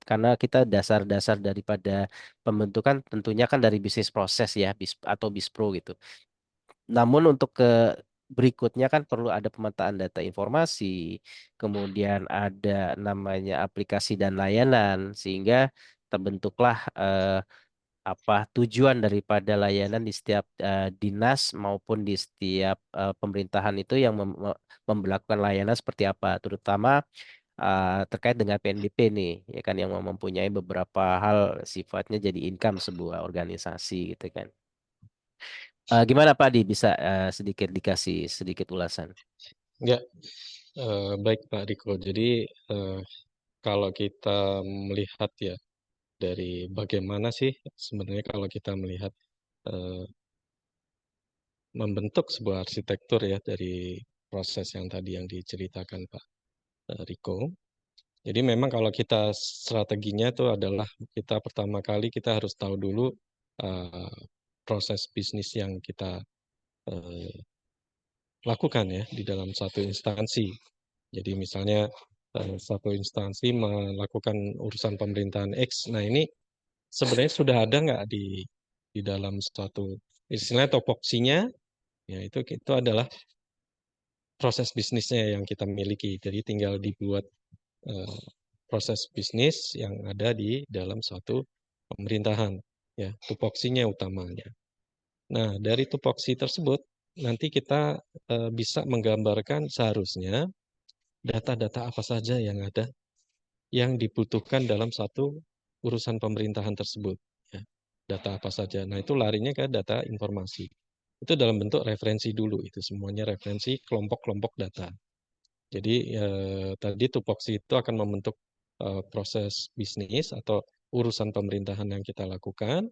karena kita dasar-dasar daripada pembentukan tentunya kan dari bisnis proses ya atau bispro gitu. Namun untuk ke berikutnya kan perlu ada pemetaan data informasi, kemudian ada namanya aplikasi dan layanan sehingga terbentuklah apa tujuan daripada layanan di setiap dinas maupun di setiap pemerintahan itu yang memberlakukan layanan seperti apa, terutama terkait dengan PNBP nih, ya kan yang mempunyai beberapa hal sifatnya jadi income sebuah organisasi gitu kan. Gimana Pak Di bisa sedikit dikasih sedikit ulasan? Ya, baik Pak Riko. Jadi kalau kita melihat ya dari bagaimana sih sebenarnya kalau kita melihat eh, membentuk sebuah arsitektur ya dari proses yang tadi yang diceritakan Pak Riko. Jadi memang kalau kita strateginya itu adalah kita pertama kali kita harus tahu dulu proses bisnis yang kita eh, lakukan ya di dalam satu instansi. Jadi misalnya satu instansi melakukan urusan pemerintahan X, nah ini sebenarnya sudah ada nggak di dalam suatu istilahnya topoksinya, ya itu adalah proses bisnisnya yang kita miliki. Jadi tinggal dibuat proses bisnis yang ada di dalam suatu pemerintahan, ya tupoksinya utamanya. Nah, dari tupoksi tersebut nanti kita bisa menggambarkan seharusnya data-data apa saja yang ada yang dibutuhkan dalam satu urusan pemerintahan tersebut. Ya. Data apa saja. Nah, itu larinya ke data informasi. Itu dalam bentuk referensi dulu. Itu semuanya referensi kelompok-kelompok data. Jadi tadi tupoksi itu akan membentuk proses bisnis atau urusan pemerintahan yang kita lakukan.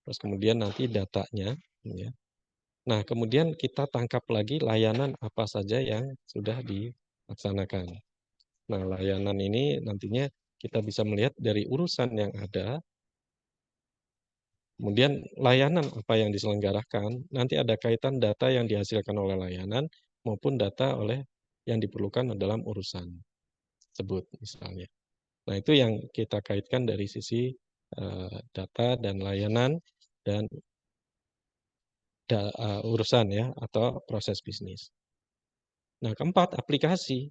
Terus kemudian nanti datanya. Ya. Nah, kemudian kita tangkap lagi layanan apa saja yang sudah dilaksanakan. Nah, layanan ini nantinya kita bisa melihat dari urusan yang ada, kemudian layanan apa yang diselenggarakan, nanti ada kaitan data yang dihasilkan oleh layanan maupun data oleh yang diperlukan dalam urusan tersebut misalnya. Nah, itu yang kita kaitkan dari sisi data dan layanan dan urusan ya atau proses bisnis. Nah, keempat, aplikasi.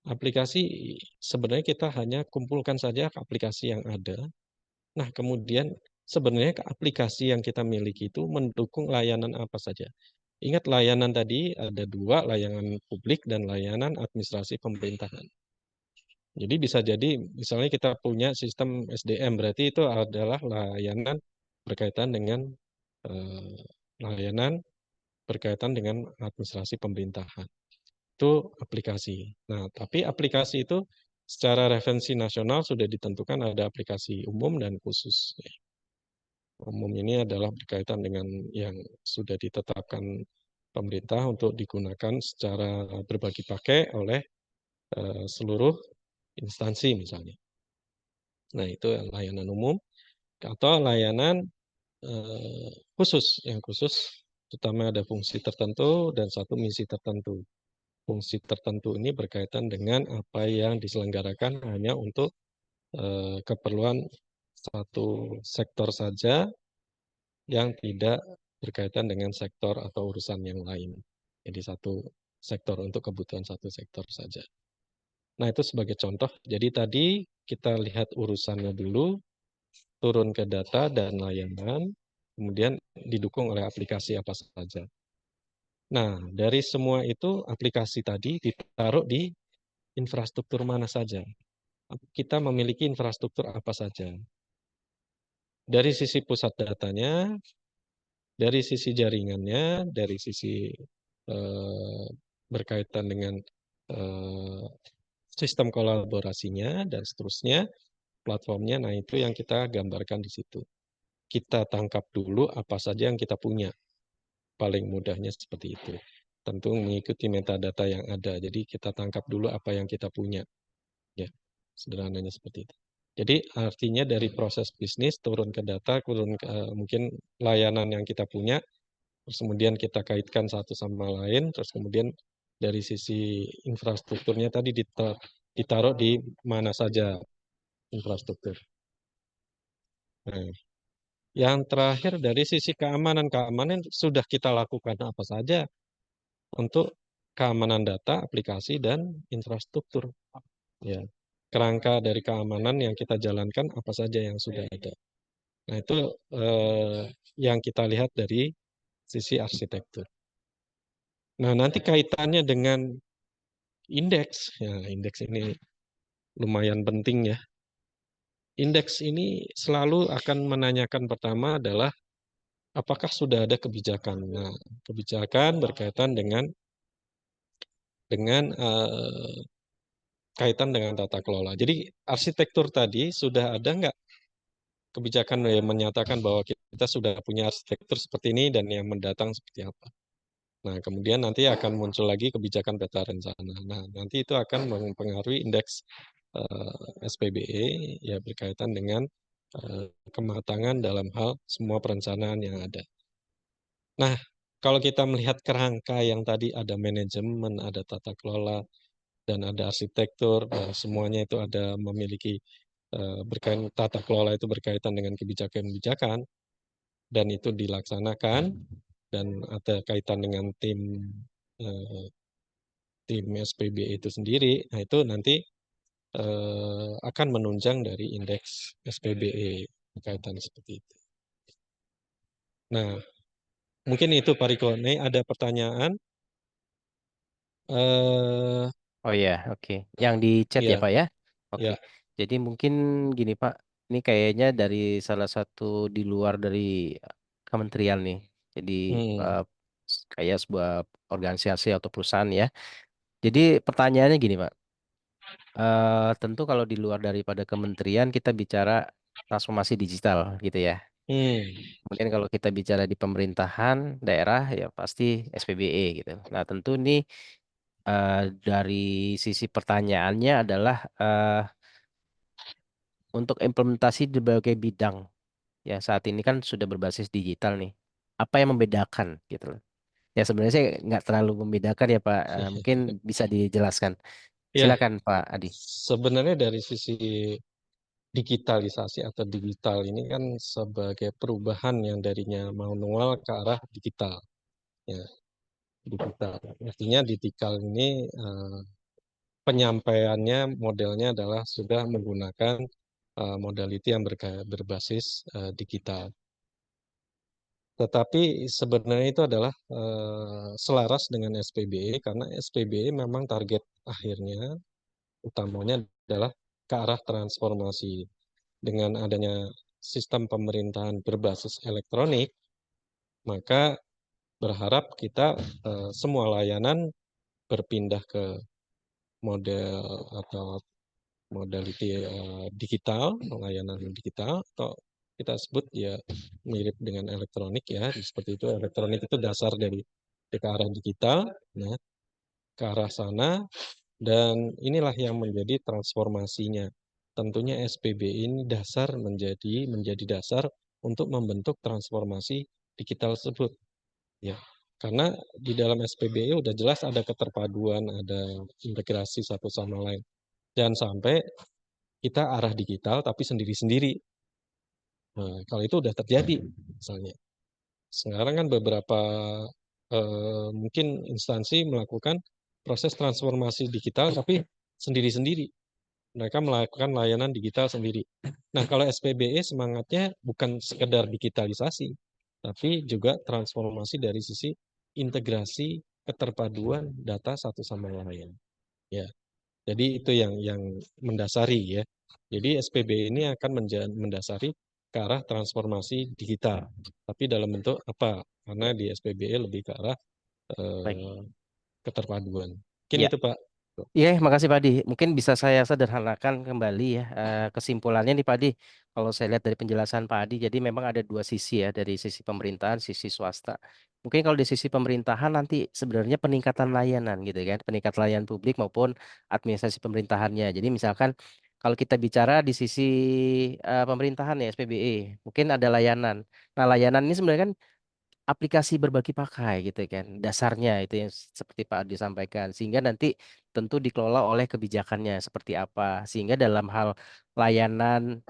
Aplikasi sebenarnya kita hanya kumpulkan saja aplikasi yang ada. Nah, kemudian sebenarnya aplikasi yang kita miliki itu mendukung layanan apa saja. Ingat layanan tadi ada dua, layanan publik dan layanan administrasi pemerintahan. Jadi bisa jadi misalnya kita punya sistem SDM, berarti itu adalah layanan berkaitan dengan layanan berkaitan dengan administrasi pemerintahan. Itu aplikasi. Nah, tapi aplikasi itu secara referensi nasional sudah ditentukan ada aplikasi umum dan khusus. Umum ini adalah berkaitan dengan yang sudah ditetapkan pemerintah untuk digunakan secara berbagi pakai oleh seluruh instansi misalnya. Nah, itu layanan umum atau layanan khusus. Yang khusus terutama ada fungsi tertentu dan satu misi tertentu. Fungsi tertentu ini berkaitan dengan apa yang diselenggarakan hanya untuk keperluan satu sektor saja yang tidak berkaitan dengan sektor atau urusan yang lain. Jadi satu sektor untuk kebutuhan satu sektor saja. Nah, itu sebagai contoh. Jadi tadi kita lihat urusannya dulu, turun ke data dan layanan, kemudian didukung oleh aplikasi apa saja. Nah, dari semua itu aplikasi tadi ditaruh di infrastruktur mana saja. Kita memiliki infrastruktur apa saja. Dari sisi pusat datanya, dari sisi jaringannya, dari sisi berkaitan dengan sistem kolaborasinya, dan seterusnya, platformnya, nah itu yang kita gambarkan di situ. Kita tangkap dulu apa saja yang kita punya. Paling mudahnya seperti itu. Tentu mengikuti metadata yang ada. Jadi kita tangkap dulu apa yang kita punya. Ya, sederhananya seperti itu. Jadi artinya dari proses bisnis turun ke data, turun ke mungkin layanan yang kita punya, terus kemudian kita kaitkan satu sama lain, terus kemudian dari sisi infrastrukturnya tadi ditaruh di mana saja infrastruktur. Nah, yang terakhir dari sisi keamanan sudah kita lakukan apa saja untuk keamanan data, aplikasi, dan infrastruktur. Ya, kerangka dari keamanan yang kita jalankan apa saja yang sudah ada. Nah, itu yang kita lihat dari sisi arsitektur. Nah, nanti kaitannya dengan indeks. Ya, indeks ini lumayan penting ya. Indeks ini selalu akan menanyakan pertama adalah apakah sudah ada kebijakan. Nah, kebijakan berkaitan dengan kaitan dengan tata kelola. Jadi arsitektur tadi sudah ada nggak kebijakan yang menyatakan bahwa kita sudah punya arsitektur seperti ini dan yang mendatang seperti apa. Nah, kemudian nanti akan muncul lagi kebijakan peta rencana. Nah, nanti itu akan mempengaruhi indeks SPBE ya berkaitan dengan kematangan dalam hal semua perencanaan yang ada. Nah, kalau kita melihat kerangka yang tadi ada manajemen, ada tata kelola, dan ada arsitektur, semuanya itu ada memiliki berkaitan tata kelola itu berkaitan dengan kebijakan-kebijakan dan itu dilaksanakan dan ada kaitan dengan eh, tim SPBE itu sendiri, nah itu nanti akan menunjang dari indeks SPBE berkaitan seperti itu. Nah, mungkin itu Pak Riko. Nih ada pertanyaan. eh Oh ya, oke. Yang di chat ya ya, Pak ya? Oke. ya. Jadi mungkin gini Pak, ini kayaknya dari salah satu di luar dari kementerian nih. Jadi Hmm, eh, kayak sebuah organisasi atau perusahaan ya. Jadi pertanyaannya gini Pak, tentu kalau di luar daripada kementerian kita bicara transformasi digital gitu ya. hmm, Kemudian kalau kita bicara di pemerintahan daerah ya pasti SPBE gitu. Nah tentu nih eh, dari sisi pertanyaannya adalah untuk implementasi di berbagai bidang ya saat ini kan sudah berbasis digital nih. Apa yang membedakan gitu loh. Ya sebenarnya saya nggak terlalu membedakan ya Pak. Mungkin bisa dijelaskan. ya. Silakan Pak Adi. Sebenarnya dari sisi digitalisasi atau digital ini kan sebagai perubahan yang darinya manual ke arah digital. Ya, digital. Artinya digital ini penyampaiannya modelnya adalah sudah menggunakan modality yang berbasis digital. Tetapi sebenarnya itu adalah selaras dengan SPBE karena SPBE memang target akhirnya utamanya adalah ke arah transformasi. Dengan adanya sistem pemerintahan berbasis elektronik, maka berharap kita semua layanan berpindah ke model atau modality digital, layanan digital, atau kita sebut ya mirip dengan elektronik ya, seperti itu. Elektronik itu dasar dari ke arah digital, nah ke arah sana, dan inilah yang menjadi transformasinya. Tentunya SPB ini dasar menjadi dasar untuk membentuk transformasi digital tersebut, ya. Karena di dalam SPBE udah jelas ada keterpaduan, ada integrasi satu sama lain. Jangan sampai kita arah digital tapi sendiri-sendiri. Nah, kalau itu udah terjadi, misalnya. Sekarang kan beberapa mungkin instansi melakukan proses transformasi digital tapi sendiri-sendiri. Mereka melakukan layanan digital sendiri. Nah, kalau SPBE semangatnya bukan sekedar digitalisasi, tapi juga transformasi dari sisi integrasi keterpaduan data satu sama lain. Ya, jadi itu yang mendasari ya. Jadi SPBE ini akan mendasari ke arah transformasi digital. Tapi dalam bentuk apa? Karena di SPBE lebih ke arah Baik. eh, keterpaduan. Mungkin Ya. itu Pak. Iya, makasih Pak Adi. Mungkin bisa saya sederhanakan kembali ya kesimpulannya nih Pak Adi. Kalau saya lihat dari penjelasan Pak Adi, jadi memang ada dua sisi ya, dari sisi pemerintahan, sisi swasta. Mungkin kalau di sisi pemerintahan nanti sebenarnya peningkatan layanan gitu kan, peningkatan layanan publik maupun administrasi pemerintahannya. Jadi misalkan kalau kita bicara di sisi pemerintahan ya SPBE, mungkin ada layanan. Nah, layanan ini sebenarnya kan aplikasi berbagi pakai gitu kan. Dasarnya itu yang seperti Pak Adi sampaikan. Sehingga nanti tentu dikelola oleh kebijakannya seperti apa. Sehingga dalam hal layanan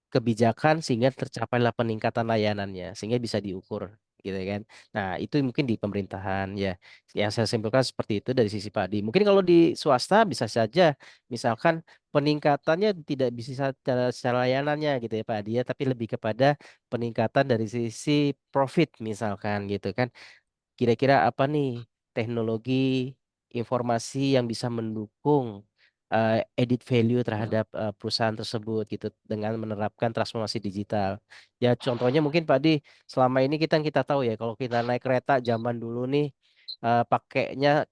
kebijakan sehingga tercapailah peningkatan layanannya sehingga bisa diukur gitu kan. Nah, itu mungkin di pemerintahan ya. Yang saya simpulkan seperti itu dari sisi Pak Adi. Mungkin kalau di swasta bisa saja misalkan peningkatannya tidak bisa secara layanannya gitu ya Pak Adi ya, tapi lebih kepada peningkatan dari sisi profit misalkan gitu kan. Kira-kira apa nih teknologi informasi yang bisa mendukung edit value terhadap perusahaan tersebut gitu dengan menerapkan transformasi digital. Ya contohnya mungkin Pak Di, selama ini kita tahu ya kalau kita naik kereta zaman dulu nih pakainya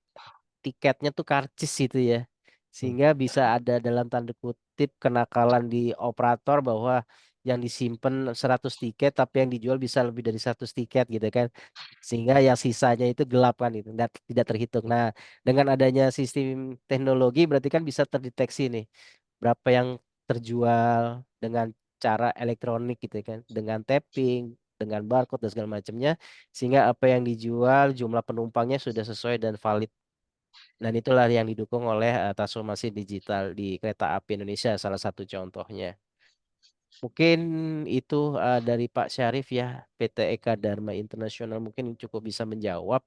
tiketnya tuh karcis itu ya. Sehingga bisa ada dalam tanda kutip kenakalan di operator bahwa yang disimpan 100 tiket tapi yang dijual bisa lebih dari 100 tiket gitu kan. Sehingga yang sisanya itu gelap kan itu tidak terhitung. Nah, dengan adanya sistem teknologi berarti kan bisa terdeteksi nih berapa yang terjual dengan cara elektronik gitu kan, dengan tapping, dengan barcode dan segala macamnya sehingga apa yang dijual jumlah penumpangnya sudah sesuai dan valid Dan itulah yang didukung oleh transformasi digital di kereta api Indonesia, salah satu contohnya. Mungkin itu dari Pak Syarif ya, PT Eka Dharma Internasional mungkin cukup bisa menjawab.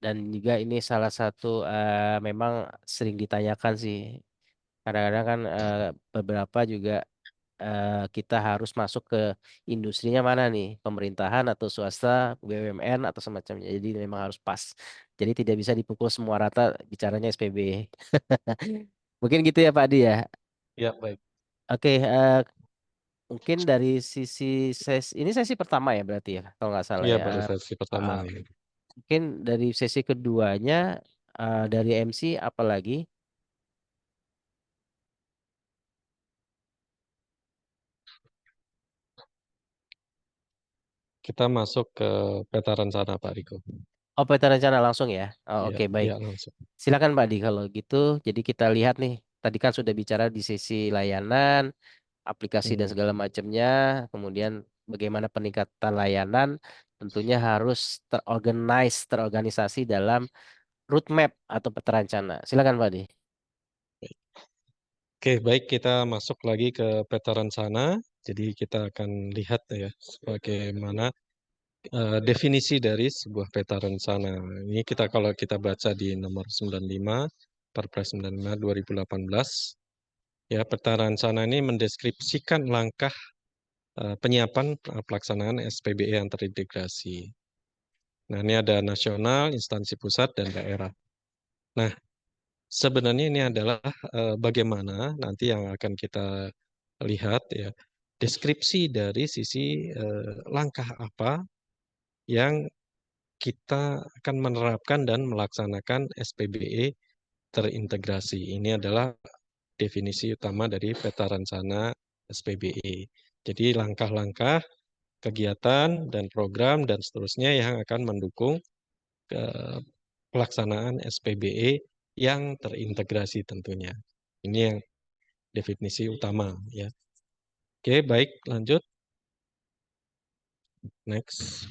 Dan juga ini salah satu memang sering ditanyakan sih. Kadang-kadang kan beberapa juga kita harus masuk ke industrinya mana nih, pemerintahan atau swasta, BUMN atau semacamnya. Jadi memang harus pas. Jadi tidak bisa dipukul semua rata bicaranya SPB. Mungkin gitu ya Pak Adi ya. Ya, baik. Oke, mungkin dari sisi ini sesi pertama ya berarti ya, kalau nggak salah Iya, ya. baru sesi pertama Uh, ini. Mungkin dari sesi keduanya dari MC apalagi? Kita masuk ke peta rencana, Pak Riko. Oh, peta rencana langsung ya. Oh, Iya, oke, baik. iya langsung. Silakan Pak Di kalau gitu. Jadi kita lihat nih, tadi kan sudah bicara di sisi layanan, aplikasi dan Hmm. segala macamnya, kemudian bagaimana peningkatan layanan tentunya harus terorganisasi dalam roadmap atau peta rencana. Silakan Pak Di. Oke, baik, kita masuk lagi ke peta rencana. Jadi kita akan lihat ya bagaimana definisi dari sebuah peta rencana. Ini kalau kita baca di nomor 95 Perpres 95 2018, ya peta rencana ini mendeskripsikan langkah penyiapan pelaksanaan SPBE yang terintegrasi. Nah, ini ada nasional, instansi pusat, dan daerah. Nah, sebenarnya ini adalah bagaimana nanti yang akan kita lihat ya, deskripsi dari sisi langkah apa yang kita akan menerapkan dan melaksanakan SPBE terintegrasi. Ini adalah definisi utama dari peta rencana SPBE. Jadi langkah-langkah, kegiatan, dan program, dan seterusnya yang akan mendukung pelaksanaan SPBE yang terintegrasi tentunya. Ini yang definisi utama ya. Oke, baik, lanjut. Next.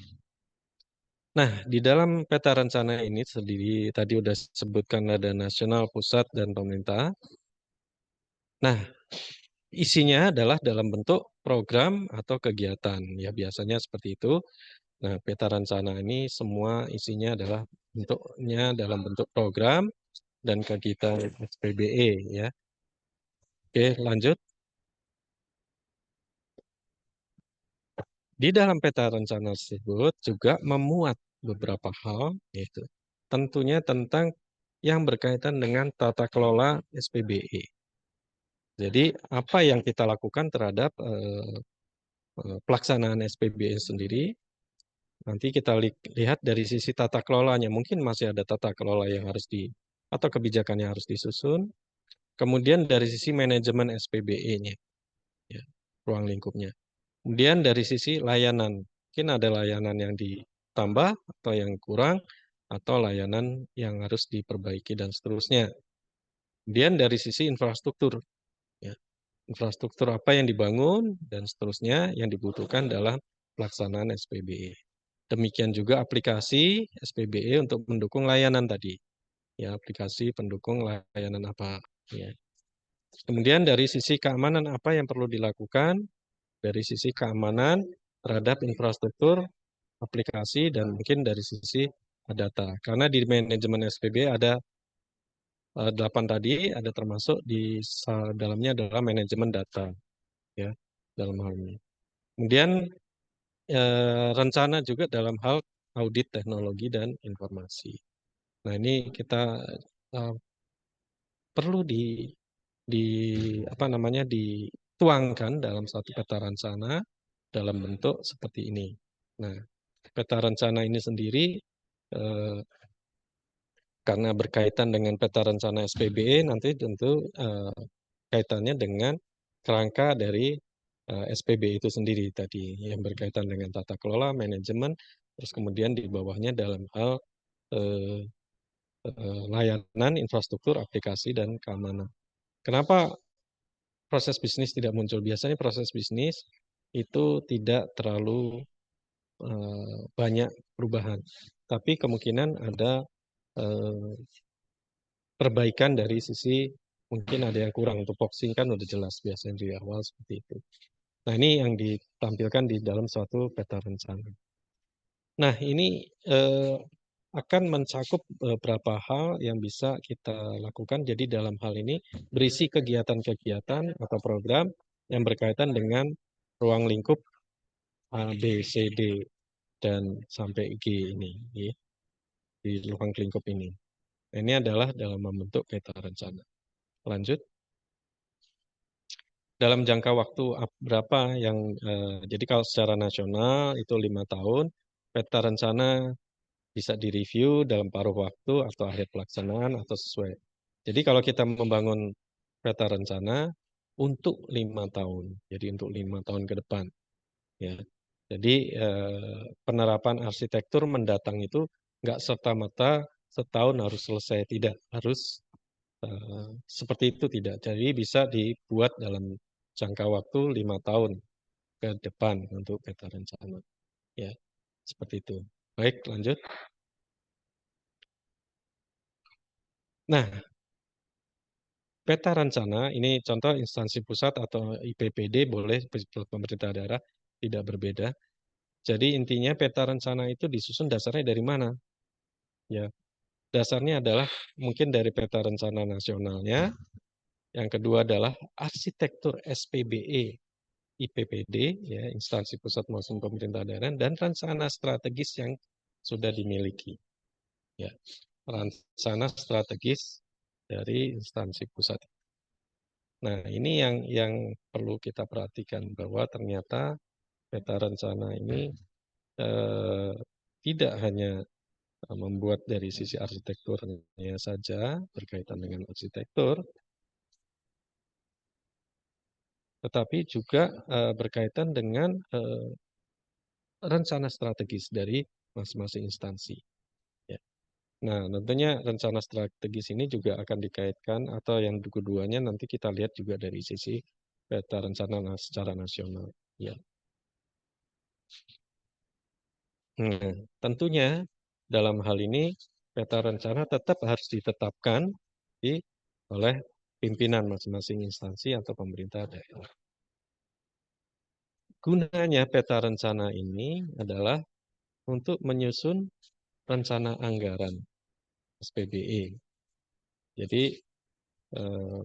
Nah, di dalam peta rencana ini sendiri tadi udah sebutkan ada nasional, pusat, dan pemerintah. Nah, isinya adalah dalam bentuk program atau kegiatan. Ya, biasanya seperti itu. Nah, peta rencana ini semua isinya adalah bentuknya dalam bentuk program dan kegiatan SPBE ya. Oke, lanjut. Di dalam peta rencana tersebut juga memuat beberapa hal, yaitu tentunya tentang yang berkaitan dengan tata kelola SPBE. Jadi apa yang kita lakukan terhadap pelaksanaan SPBE sendiri, nanti kita lihat dari sisi tata kelolanya. Mungkin masih ada tata kelola yang harus atau kebijakan yang harus disusun. Kemudian dari sisi manajemen SPBE-nya, ya, ruang lingkupnya. Kemudian dari sisi layanan, mungkin ada layanan yang ditambah atau yang kurang, atau layanan yang harus diperbaiki dan seterusnya. Kemudian dari sisi infrastruktur, ya, infrastruktur apa yang dibangun dan seterusnya yang dibutuhkan dalam pelaksanaan SPBE. Demikian juga aplikasi SPBE untuk mendukung layanan tadi, ya aplikasi pendukung layanan apa. Ya. Kemudian dari sisi keamanan apa yang perlu dilakukan, dari sisi keamanan terhadap infrastruktur, aplikasi, dan mungkin dari sisi data. Karena di manajemen SPB ada 8 tadi, ada termasuk di dalamnya adalah manajemen data, ya dalam hal ini. Kemudian rencana juga dalam hal audit teknologi dan informasi. Nah ini kita perlu apa namanya dituangkan dalam satu peta rencana dalam bentuk seperti ini. Nah, peta rencana ini sendiri karena berkaitan dengan peta rencana SPBE nanti tentu kaitannya dengan kerangka dari SPBE itu sendiri tadi yang berkaitan dengan tata kelola, manajemen, terus kemudian di bawahnya dalam hal layanan, infrastruktur, aplikasi, dan keamanan. Kenapa proses bisnis tidak muncul? Biasanya proses bisnis itu tidak terlalu banyak perubahan, tapi kemungkinan ada eh, perbaikan dari sisi mungkin ada yang kurang. Untuk boxing kan udah jelas biasanya di awal seperti itu. Nah, ini yang ditampilkan di dalam suatu peta rencana. Nah, ini akan mencakup beberapa hal yang bisa kita lakukan. Jadi dalam hal ini berisi kegiatan-kegiatan atau program yang berkaitan dengan ruang lingkup A, B, C, D, dan sampai G ini, ya, di ruang lingkup ini. Ini adalah dalam membentuk peta rencana. Lanjut. Dalam jangka waktu berapa yang, jadi kalau secara nasional itu 5 tahun, peta rencana bisa direview dalam paruh waktu atau akhir pelaksanaan atau sesuai. Jadi kalau kita membangun peta rencana untuk 5 tahun, jadi untuk 5 tahun ke depan, ya. Jadi penerapan arsitektur mendatang itu nggak serta-merta setahun harus selesai, tidak harus seperti itu, tidak. Jadi bisa dibuat dalam jangka waktu 5 tahun ke depan untuk peta rencana, ya, seperti itu. Baik, lanjut. Nah, peta rencana ini contoh instansi pusat atau IPPD boleh, pemerintah daerah tidak berbeda. Jadi intinya peta rencana itu disusun dasarnya dari mana? Ya, dasarnya adalah mungkin dari peta rencana nasionalnya. Yang kedua adalah arsitektur SPBE, IPPD, ya, instansi pusat maupun pemerintah daerah, dan rencana strategis yang sudah dimiliki. Ya, rencana strategis dari instansi pusat. Nah, ini yang perlu kita perhatikan, bahwa ternyata peta rencana ini tidak hanya membuat dari sisi arsitekturnya saja, berkaitan dengan arsitektur, tetapi juga berkaitan dengan rencana strategis dari masing-masing instansi. Ya. Nah, tentunya rencana strategis ini juga akan dikaitkan, atau yang keduanya nanti kita lihat juga dari sisi peta rencana secara nasional. Ya. Nah, tentunya dalam hal ini peta rencana tetap harus ditetapkan oleh pimpinan masing-masing instansi atau pemerintah daerah. Gunanya peta rencana ini adalah untuk menyusun rencana anggaran SPBE. Jadi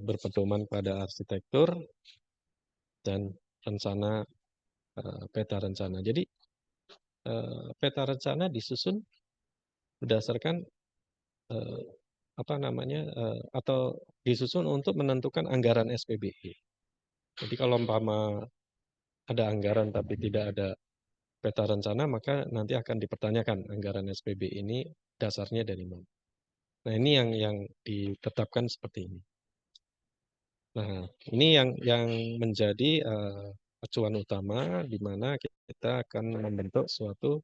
berpedoman pada arsitektur dan rencana peta rencana. Jadi peta rencana disusun berdasarkan apa namanya atau disusun untuk menentukan anggaran SPBE. Jadi kalau umpama ada anggaran tapi tidak ada peta rencana, maka nanti akan dipertanyakan anggaran SPBE ini dasarnya dari mana. Nah, ini yang ditetapkan seperti ini. Nah, ini yang menjadi acuan utama di mana kita akan membentuk suatu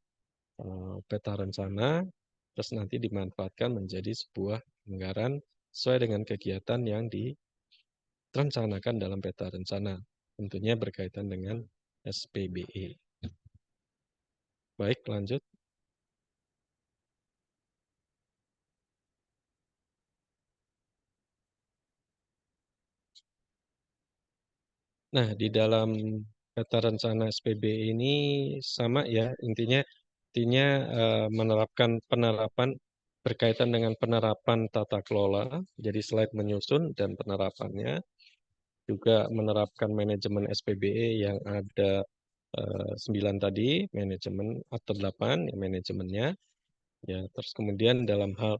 peta rencana, terus nanti dimanfaatkan menjadi sebuah anggaran sesuai dengan kegiatan yang direncanakan dalam peta rencana, tentunya berkaitan dengan SPBE. Baik, lanjut. Nah, di dalam peta rencana SPBE ini sama ya, intinya menerapkan penerapan berkaitan dengan penerapan tata kelola, jadi slide menyusun dan penerapannya, juga menerapkan manajemen SPBE yang ada 9 tadi, manajemen atau 8 ya, manajemennya, ya. Terus kemudian dalam hal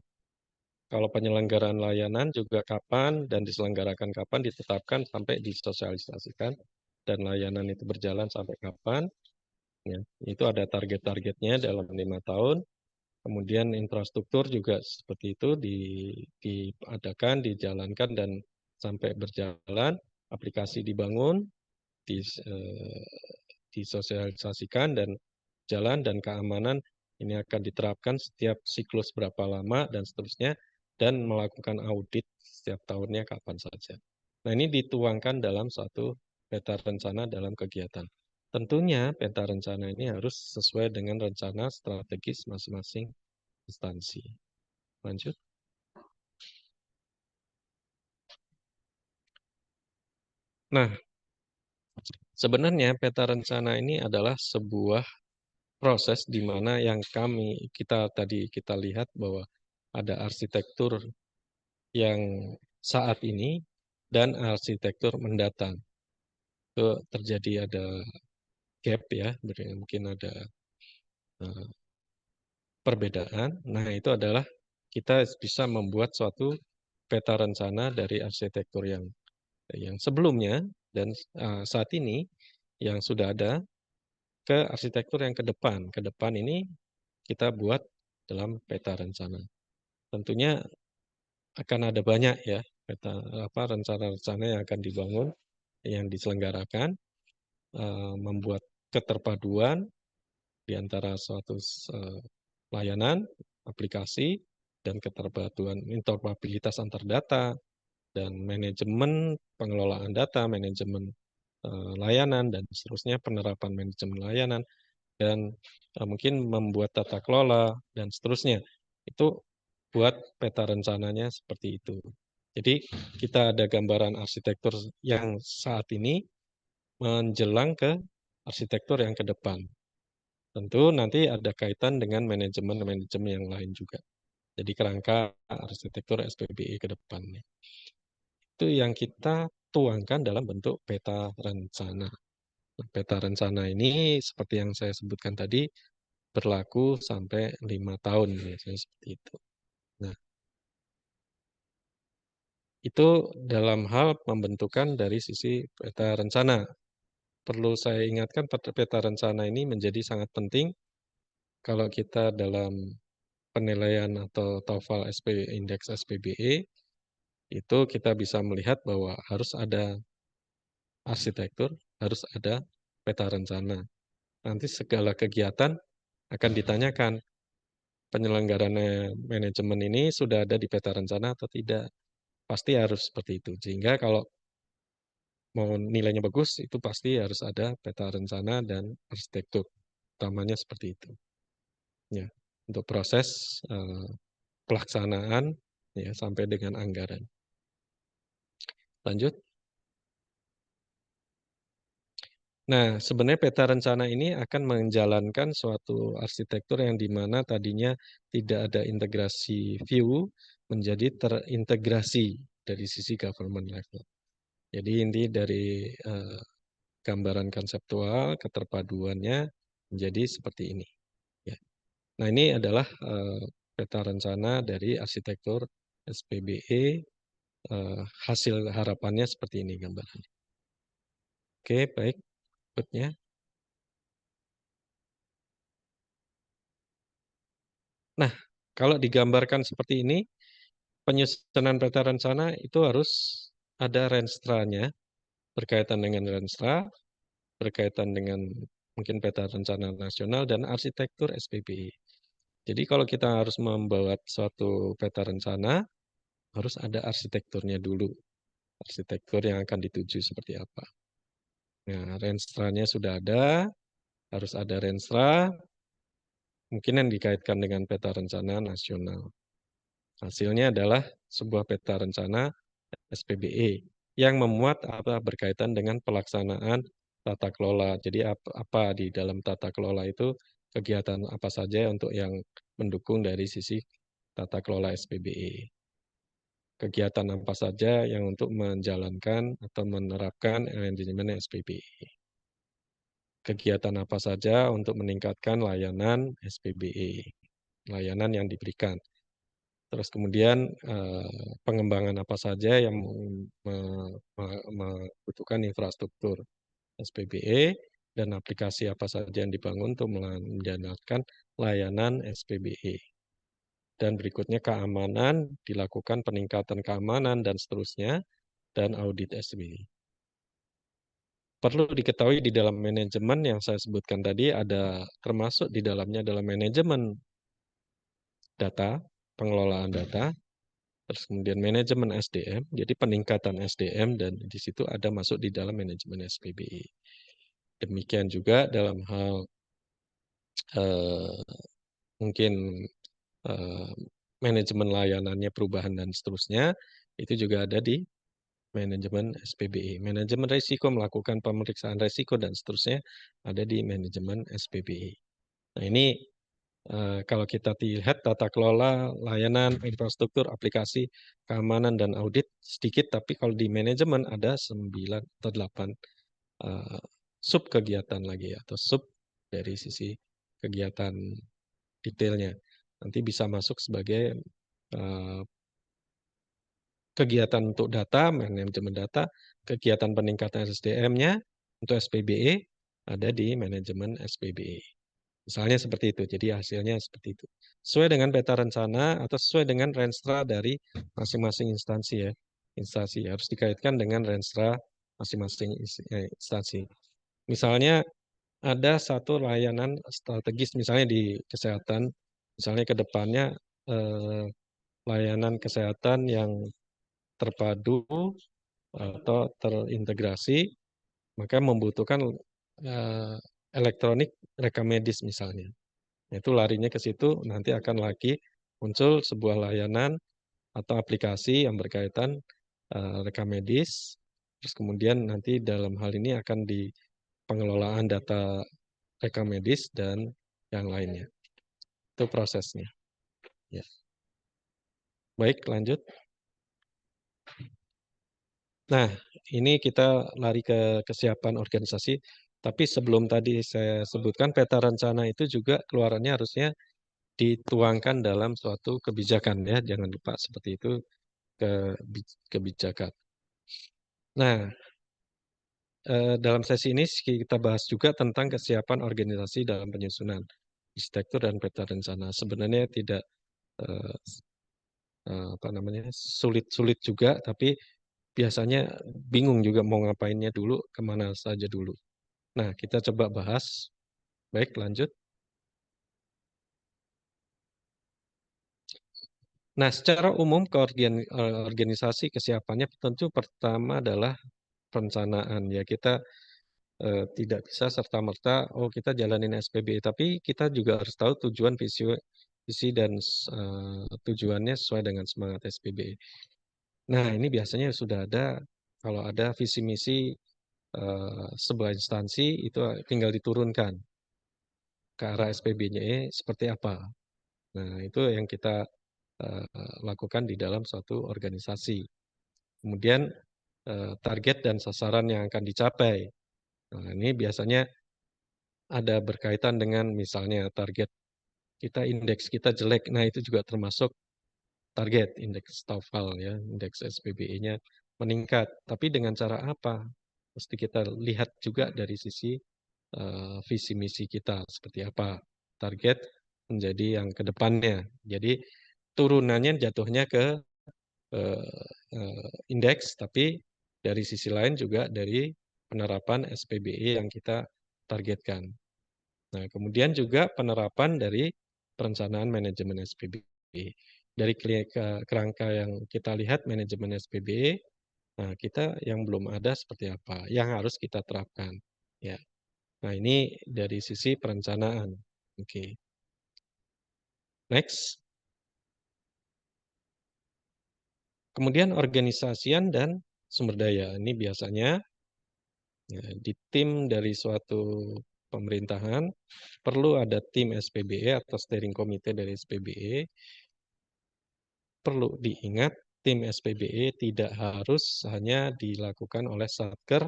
kalau penyelenggaraan layanan juga kapan dan diselenggarakan kapan ditetapkan sampai disosialisasikan, dan layanan itu berjalan sampai kapan. Ya, itu ada target-targetnya dalam 5 tahun. Kemudian infrastruktur juga seperti itu diadakan, dijalankan, dan sampai berjalan. Aplikasi dibangun, disosialisasikan, dan jalan, dan keamanan ini akan diterapkan setiap siklus berapa lama, dan seterusnya, dan melakukan audit setiap tahunnya kapan saja. Nah, ini dituangkan dalam satu peta rencana dalam kegiatan. Tentunya peta rencana ini harus sesuai dengan rencana strategis masing-masing instansi. Lanjut. Nah, sebenarnya peta rencana ini adalah sebuah proses di mana yang kita lihat bahwa ada arsitektur yang saat ini dan arsitektur mendatang. Itu terjadi ada gap ya, mungkin ada perbedaan. Nah, itu adalah kita bisa membuat suatu peta rencana dari arsitektur yang sebelumnya dan saat ini yang sudah ada ke arsitektur yang ke depan. Ke depan ini kita buat dalam peta rencana. Tentunya akan ada banyak ya rencana-rencana yang akan dibangun, yang diselenggarakan, membuat keterpaduan di antara suatu layanan, aplikasi, dan keterpaduan interoperabilitas antar data, dan manajemen pengelolaan data, manajemen layanan, dan seterusnya penerapan manajemen layanan, dan mungkin membuat tata kelola, dan seterusnya. Itu buat peta rencananya seperti itu. Jadi kita ada gambaran arsitektur yang saat ini menjelang ke arsitektur yang ke depan. Tentu nanti ada kaitan dengan manajemen-manajemen yang lain juga. Jadi kerangka arsitektur SPBE ke depannya. Itu yang kita tuangkan dalam bentuk peta rencana. Peta rencana ini seperti yang saya sebutkan tadi berlaku sampai 5 tahun biasanya seperti itu. Nah, itu dalam hal pembentukan dari sisi peta rencana. Perlu saya ingatkan peta rencana ini menjadi sangat penting kalau kita dalam penilaian atau TOEFL indeks SPBE itu kita bisa melihat bahwa harus ada arsitektur, harus ada peta rencana. Nanti segala kegiatan akan ditanyakan penyelenggaraan manajemen ini sudah ada di peta rencana atau tidak. Pasti harus seperti itu. Sehingga kalau mau nilainya bagus, itu pasti harus ada peta rencana dan arsitektur. Utamanya seperti itu. Ya, untuk proses pelaksanaan ya sampai dengan anggaran. Lanjut. Nah, sebenarnya peta rencana ini akan menjalankan suatu arsitektur yang dimana tadinya tidak ada integrasi view menjadi terintegrasi dari sisi government level. Jadi inti dari gambaran konseptual keterpaduannya menjadi seperti ini. Ya. Nah, ini adalah peta rencana dari arsitektur SPBE. Hasil harapannya seperti ini gambarannya. Oke, baik. Berikutnya. Nah, kalau digambarkan seperti ini, penyusunan peta rencana itu harus ada renstra-nya, berkaitan dengan renstra, berkaitan dengan mungkin peta rencana nasional dan arsitektur SPBE. Jadi kalau kita harus membuat suatu peta rencana, harus ada arsitekturnya dulu. Arsitektur yang akan dituju seperti apa. Nah, renstra-nya sudah ada, harus ada renstra, mungkin yang dikaitkan dengan peta rencana nasional. Hasilnya adalah sebuah peta rencana SPBE yang memuat berkaitan dengan pelaksanaan tata kelola. Jadi apa di dalam tata kelola itu kegiatan apa saja untuk yang mendukung dari sisi tata kelola SPBE. Kegiatan apa saja yang untuk menjalankan atau menerapkan manajemen SPBE. Kegiatan apa saja untuk meningkatkan layanan SPBE, layanan yang diberikan. Terus kemudian pengembangan apa saja yang membutuhkan infrastruktur SPBE dan aplikasi apa saja yang dibangun untuk menjalankan layanan SPBE. Dan berikutnya keamanan, dilakukan peningkatan keamanan dan seterusnya, dan audit SPBE. Perlu diketahui di dalam manajemen yang saya sebutkan tadi ada termasuk di dalamnya adalah manajemen data, pengelolaan data, terus kemudian manajemen SDM, jadi peningkatan SDM dan di situ ada masuk di dalam manajemen SPBE. Demikian juga dalam hal mungkin manajemen layanannya, perubahan dan seterusnya, itu juga ada di manajemen SPBE. Manajemen risiko, melakukan pemeriksaan risiko dan seterusnya ada di manajemen SPBE. Nah ini kalau kita lihat tata kelola, layanan, infrastruktur, aplikasi, keamanan, dan audit sedikit, tapi kalau di manajemen ada 9 atau 8 sub kegiatan lagi atau sub dari sisi kegiatan detailnya. Nanti bisa masuk sebagai kegiatan untuk data, manajemen data, kegiatan peningkatan SDM-nya untuk SPBE ada di manajemen SPBE. Misalnya seperti itu, jadi hasilnya seperti itu. Sesuai dengan peta rencana atau sesuai dengan renstra dari masing-masing instansi ya. Instansi harus dikaitkan dengan renstra masing-masing instansi. Misalnya ada satu layanan strategis misalnya di kesehatan, misalnya ke depannya layanan kesehatan yang terpadu atau terintegrasi, maka membutuhkan elektronik rekam medis misalnya. Itu larinya ke situ, nanti akan lagi muncul sebuah layanan atau aplikasi yang berkaitan rekam medis. Terus kemudian nanti dalam hal ini akan di pengelolaan data rekam medis dan yang lainnya. Itu prosesnya. Ya. Baik, lanjut. Nah, ini kita lari ke kesiapan organisasi. Tapi sebelum tadi saya sebutkan peta rencana itu juga keluarannya harusnya dituangkan dalam suatu kebijakan ya. Jangan lupa seperti itu kebijakan. Nah, dalam sesi ini kita bahas juga tentang kesiapan organisasi dalam penyusunan arsitektur dan peta rencana. Sebenarnya tidak sulit-sulit juga, tapi biasanya bingung juga mau ngapainnya dulu, kemana saja dulu. Nah, kita coba bahas. Baik, lanjut. Nah, secara umum organisasi kesiapannya tentu pertama adalah perencanaan ya. Kita tidak bisa serta-merta kita jalanin SPBE, tapi kita juga harus tahu tujuan visi dan tujuannya sesuai dengan semangat SPBE. Nah, ini biasanya sudah ada kalau ada visi misi sebuah instansi itu tinggal diturunkan ke arah SPBE seperti apa. Nah, itu yang kita lakukan di dalam suatu organisasi. Kemudian target dan sasaran yang akan dicapai. Nah, ini biasanya ada berkaitan dengan misalnya target kita, indeks kita jelek. Nah, itu juga termasuk target indeks TOEFL ya, indeks SPBE-nya meningkat. Tapi dengan cara apa? Mesti kita lihat juga dari sisi visi misi kita seperti apa. Target menjadi yang ke depannya. Jadi turunannya jatuhnya ke indeks, tapi dari sisi lain juga dari penerapan SPBE yang kita targetkan. Nah, kemudian juga penerapan dari perencanaan manajemen SPBE. Dari kerangka yang kita lihat manajemen SPBE, nah kita yang belum ada seperti apa, yang harus kita terapkan. Ya. Nah, ini dari sisi perencanaan. Oke. Next. Kemudian organisasian dan sumber daya. Ini biasanya ya, di tim dari suatu pemerintahan perlu ada tim SPBE atau steering committee dari SPBE. Perlu diingat, tim SPBE tidak harus hanya dilakukan oleh Satker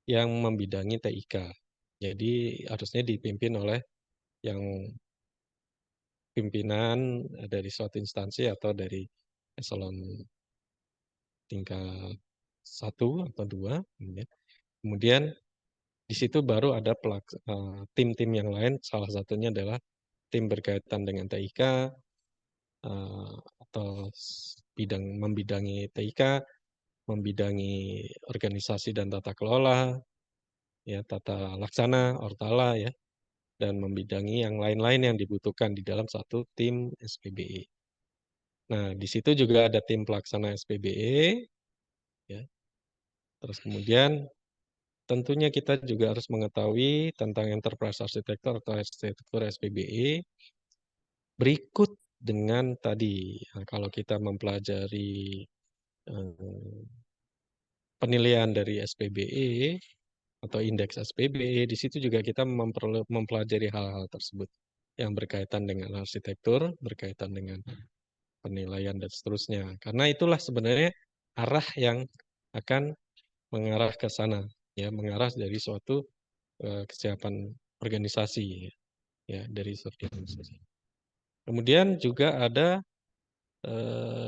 yang membidangi TIK. Jadi harusnya dipimpin oleh yang pimpinan dari suatu instansi atau dari eselon tingkat 1 atau 2. Kemudian di situ baru ada tim-tim yang lain, salah satunya adalah tim berkaitan dengan TIK, atau membidangi TIK, membidangi organisasi dan tata kelola, ya tata laksana, Ortala ya, dan membidangi yang lain-lain yang dibutuhkan di dalam satu tim SPBE. Nah, di situ juga ada tim pelaksana SPBE, ya. Terus kemudian tentunya kita juga harus mengetahui tentang enterprise architecture atau arsitektur SPBE. Berikut dengan tadi, kalau kita mempelajari penilaian dari SPBE atau indeks SPBE, di situ juga kita mempelajari hal-hal tersebut yang berkaitan dengan arsitektur, berkaitan dengan penilaian dan seterusnya. Karena itulah sebenarnya arah yang akan mengarah ke sana, ya, mengarah dari suatu kesiapan organisasi, ya, dari suatu organisasi. Kemudian juga ada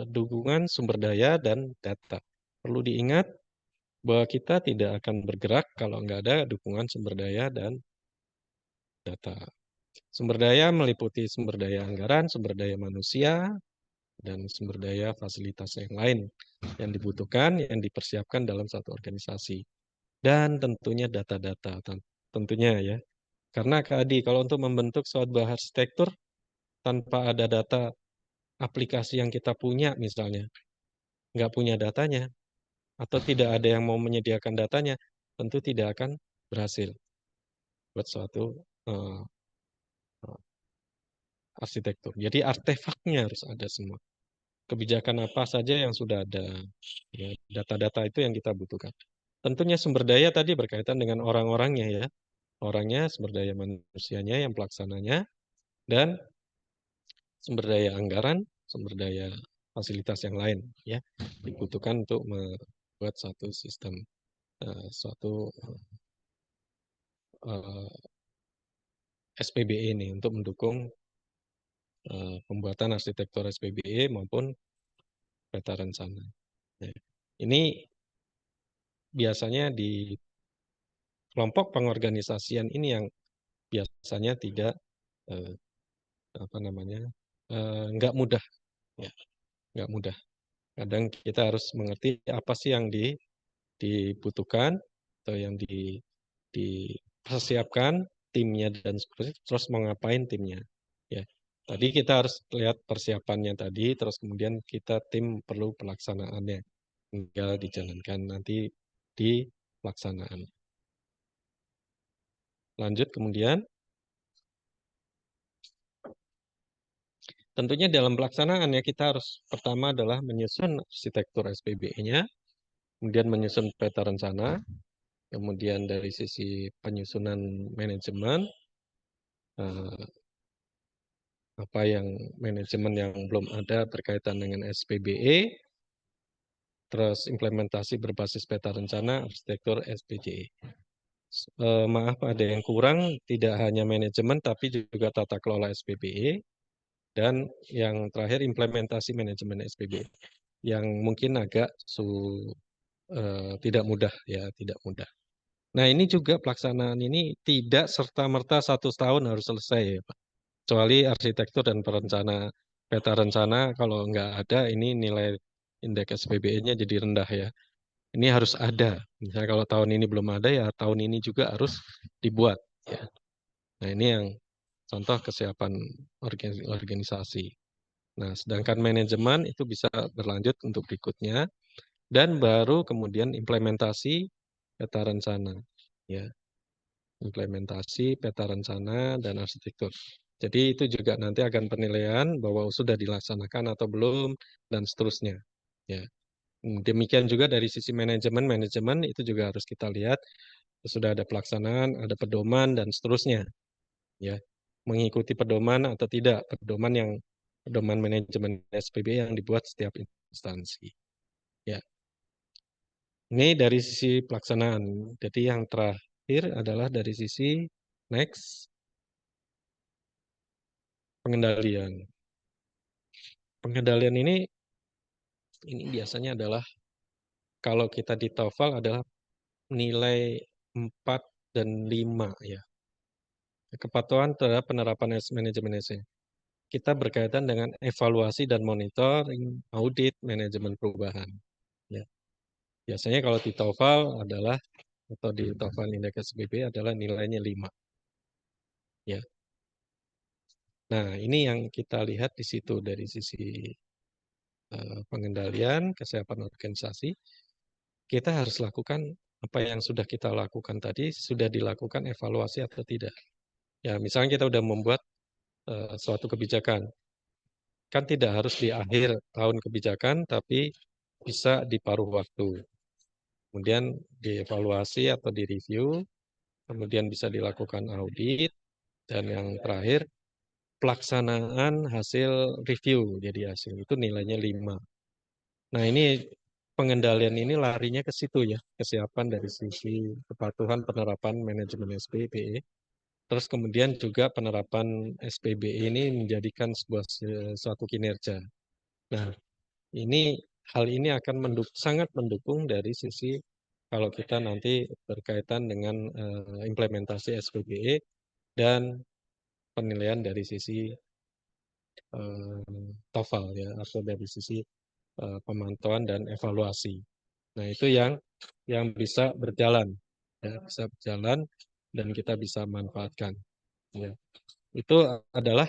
dukungan sumber daya dan data. Perlu diingat bahwa kita tidak akan bergerak kalau nggak ada dukungan sumber daya dan data. Sumber daya meliputi sumber daya anggaran, sumber daya manusia, dan sumber daya fasilitas yang lain yang dibutuhkan, yang dipersiapkan dalam satu organisasi. Dan tentunya data-data, tentunya ya. Karena tadi kalau untuk membentuk suatu arsitektur tanpa ada data aplikasi yang kita punya misalnya, nggak punya datanya, atau tidak ada yang mau menyediakan datanya, tentu tidak akan berhasil buat suatu arsitektur. Jadi artefaknya harus ada semua. Kebijakan apa saja yang sudah ada, ya, data-data itu yang kita butuhkan. Tentunya sumber daya tadi berkaitan dengan orang-orangnya ya, orangnya, sumber daya manusianya, yang pelaksananya, dan sumber daya anggaran, sumber daya fasilitas yang lain ya dibutuhkan untuk membuat satu sistem, suatu SPBE ini untuk mendukung pembuatan arsitektur SPBE maupun peta rencana. Ya. Ini biasanya di kelompok pengorganisasian ini yang biasanya tidak nggak mudah, ya, nggak mudah. Kadang kita harus mengerti apa sih yang dibutuhkan atau yang dipersiapkan timnya dan seterusnya, terus mau ngapain timnya. Ya, tadi kita harus lihat persiapannya tadi, terus kemudian kita tim perlu pelaksanaannya, tinggal dijalankan nanti di pelaksanaan. Lanjut kemudian. Tentunya dalam pelaksanaan ya kita harus pertama adalah menyusun arsitektur SPBE-nya, kemudian menyusun peta rencana, kemudian dari sisi penyusunan manajemen, apa yang manajemen yang belum ada berkaitan dengan SPBE, terus implementasi berbasis peta rencana arsitektur SPJE. Maaf ada yang kurang, tidak hanya manajemen tapi juga tata kelola SPBE, dan yang terakhir implementasi manajemen SPBE yang mungkin agak tidak mudah ya, tidak mudah. Nah ini juga pelaksanaan ini tidak serta-merta 1 tahun harus selesai ya Pak. Kecuali arsitektur dan perencana peta rencana kalau nggak ada ini nilai indeks SPBE-nya jadi rendah ya. Ini harus ada. Misalnya kalau tahun ini belum ada ya tahun ini juga harus dibuat ya. Nah ini yang contoh kesiapan organisasi. Nah sedangkan manajemen itu bisa berlanjut untuk berikutnya dan baru kemudian implementasi peta rencana ya. Implementasi peta rencana dan arsitektur. Jadi itu juga nanti akan penilaian bahwa sudah dilaksanakan atau belum dan seterusnya. Ya. Demikian juga dari sisi manajemen itu juga harus kita lihat sudah ada pelaksanaan, ada pedoman dan seterusnya. Ya. Mengikuti pedoman atau tidak, pedoman manajemen SPBE yang dibuat setiap instansi. Ya. Ini dari sisi pelaksanaan. Jadi yang terakhir adalah dari sisi next pengendalian. Pengendalian ini biasanya adalah kalau kita di TOEFL adalah nilai 4 dan 5 ya. Kepatuhan terhadap penerapan manajemen SE. Kita berkaitan dengan evaluasi dan monitoring, audit, manajemen perubahan. Ya. Biasanya kalau di TOEFL adalah atau di TOEFL indeks SPBE adalah nilainya 5. Ya. Nah, ini yang kita lihat di situ dari sisi pengendalian, kesiapan organisasi. Kita harus lakukan apa yang sudah kita lakukan tadi, sudah dilakukan evaluasi atau tidak. Ya, misalnya kita sudah membuat suatu kebijakan. kan tidak harus di akhir tahun kebijakan, tapi bisa di paruh waktu. Kemudian dievaluasi atau direview, kemudian bisa dilakukan audit, dan yang terakhir pelaksanaan hasil review. Jadi hasil itu nilainya 5. Nah, ini pengendalian ini larinya ke situ ya, kesiapan dari sisi kepatuhan penerapan manajemen SPBE. Terus kemudian juga penerapan SPBE ini menjadikan sebuah suatu kinerja. Nah, hal ini akan sangat mendukung dari sisi kalau kita nanti berkaitan dengan implementasi SPBE dan penilaian dari sisi TOEFL ya, atau dari sisi pemantauan dan evaluasi. Nah, itu yang bisa berjalan ya, bisa berjalan dan kita bisa manfaatkan ya. Itu adalah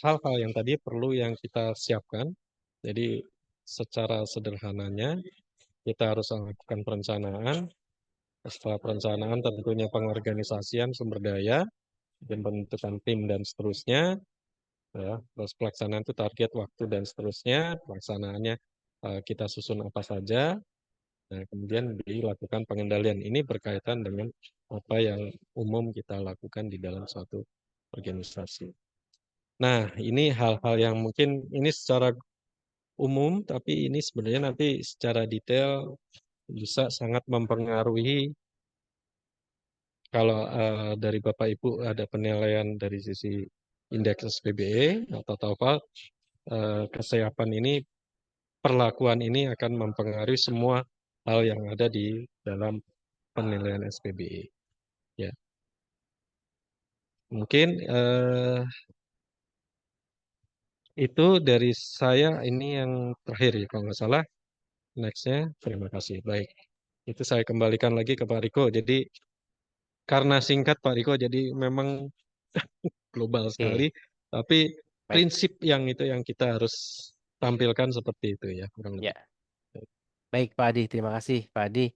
hal-hal yang tadi perlu yang kita siapkan. Jadi secara sederhananya kita harus melakukan perencanaan. Setelah perencanaan tentunya pengorganisasian sumber daya dan pembentukan tim dan seterusnya. Ya, terus pelaksanaan itu target waktu dan seterusnya. Pelaksanaannya kita susun apa saja. Nah, kemudian dilakukan pengendalian. Ini berkaitan dengan apa yang umum kita lakukan di dalam suatu organisasi. Nah, ini hal-hal yang mungkin ini secara umum, tapi ini sebenarnya nanti secara detail bisa sangat mempengaruhi kalau dari Bapak Ibu ada penilaian dari sisi indeks SPBE atau TOEFL, kesiapan ini, perlakuan ini akan mempengaruhi semua hal yang ada di dalam penilaian SPBE. Ya, mungkin itu dari saya ini yang terakhir ya kalau nggak salah. Nextnya, terima kasih. Baik, itu saya kembalikan lagi ke Pak Riko. Jadi karena singkat Pak Riko, jadi memang global sekali, Oke, tapi baik. prinsip yang itu yang kita harus tampilkan seperti itu ya, kurang Ya, lebih. baik Pak Adi. Terima kasih Pak Adi.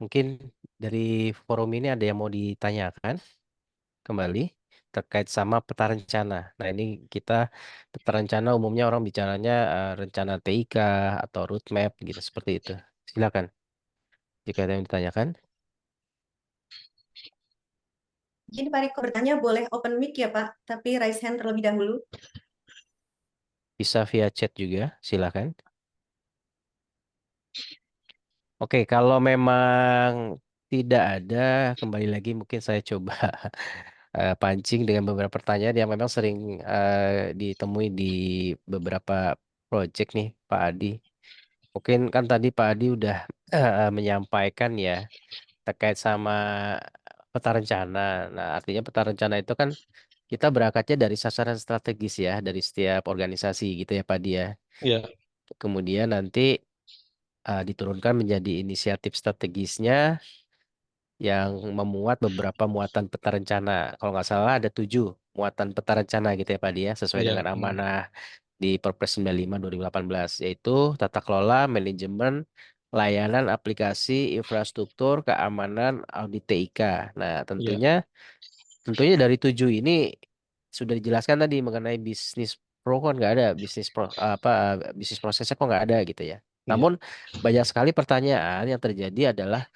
Mungkin dari forum ini ada yang mau ditanyakan kembali terkait sama peta rencana. Nah, ini kita peta rencana umumnya orang bicaranya rencana TIK atau roadmap gitu seperti itu. Silakan jika ada yang ditanyakan Jadi Pak Riko bertanya boleh open mic ya Pak, tapi raise hand terlebih dahulu. bisa via chat juga, silakan. Oke, kalau memang tidak ada, kembali lagi mungkin saya coba pancing dengan beberapa pertanyaan yang memang sering ditemui di beberapa project nih, Pak Adi. Mungkin kan tadi Pak Adi udah menyampaikan ya terkait sama peta rencana. Nah, artinya peta rencana itu kan kita berangkatnya dari sasaran strategis ya, dari setiap organisasi gitu ya Pak Adi ya. Ya, Kemudian nanti diturunkan menjadi inisiatif strategisnya yang memuat beberapa muatan peta rencana. Kalau nggak salah ada 7 muatan peta rencana gitu ya Pak Dia, sesuai ya, dengan amanah di Perpres 95 2018, yaitu tata kelola, manajemen, layanan, aplikasi, infrastruktur, keamanan, audit TIK. Nah, ya, tentunya tentunya dari 7 ini sudah dijelaskan tadi mengenai bisnis pro kan nggak ada, bisnis prosesnya kok nggak ada gitu ya. ya, Namun banyak sekali pertanyaan yang terjadi adalah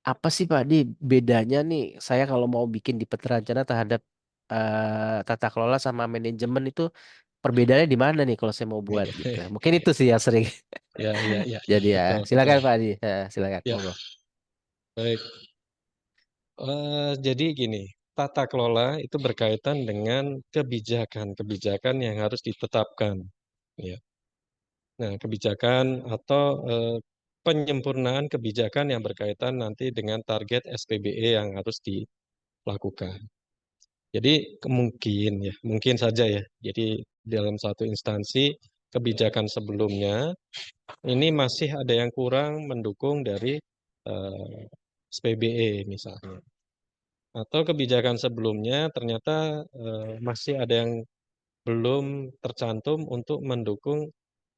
apa sih Pak Di bedanya nih saya kalau mau bikin di peta rencana terhadap tata kelola sama manajemen itu perbedaannya di mana nih kalau saya mau buat gitu. Mungkin itu sih yang sering ya, ya, ya, ya, jadi ya. betul, betul. Silakan Pak Di. Silakan Ya, monggo. baik. Jadi gini, tata kelola itu berkaitan dengan kebijakan-kebijakan yang harus ditetapkan. Ya. Nah, kebijakan atau penyempurnaan kebijakan yang berkaitan nanti dengan target SPBE yang harus dilakukan. Jadi mungkin saja ya. Jadi dalam satu instansi kebijakan sebelumnya ini masih ada yang kurang mendukung dari eh, SPBE misalnya. Atau kebijakan sebelumnya ternyata masih ada yang belum tercantum untuk mendukung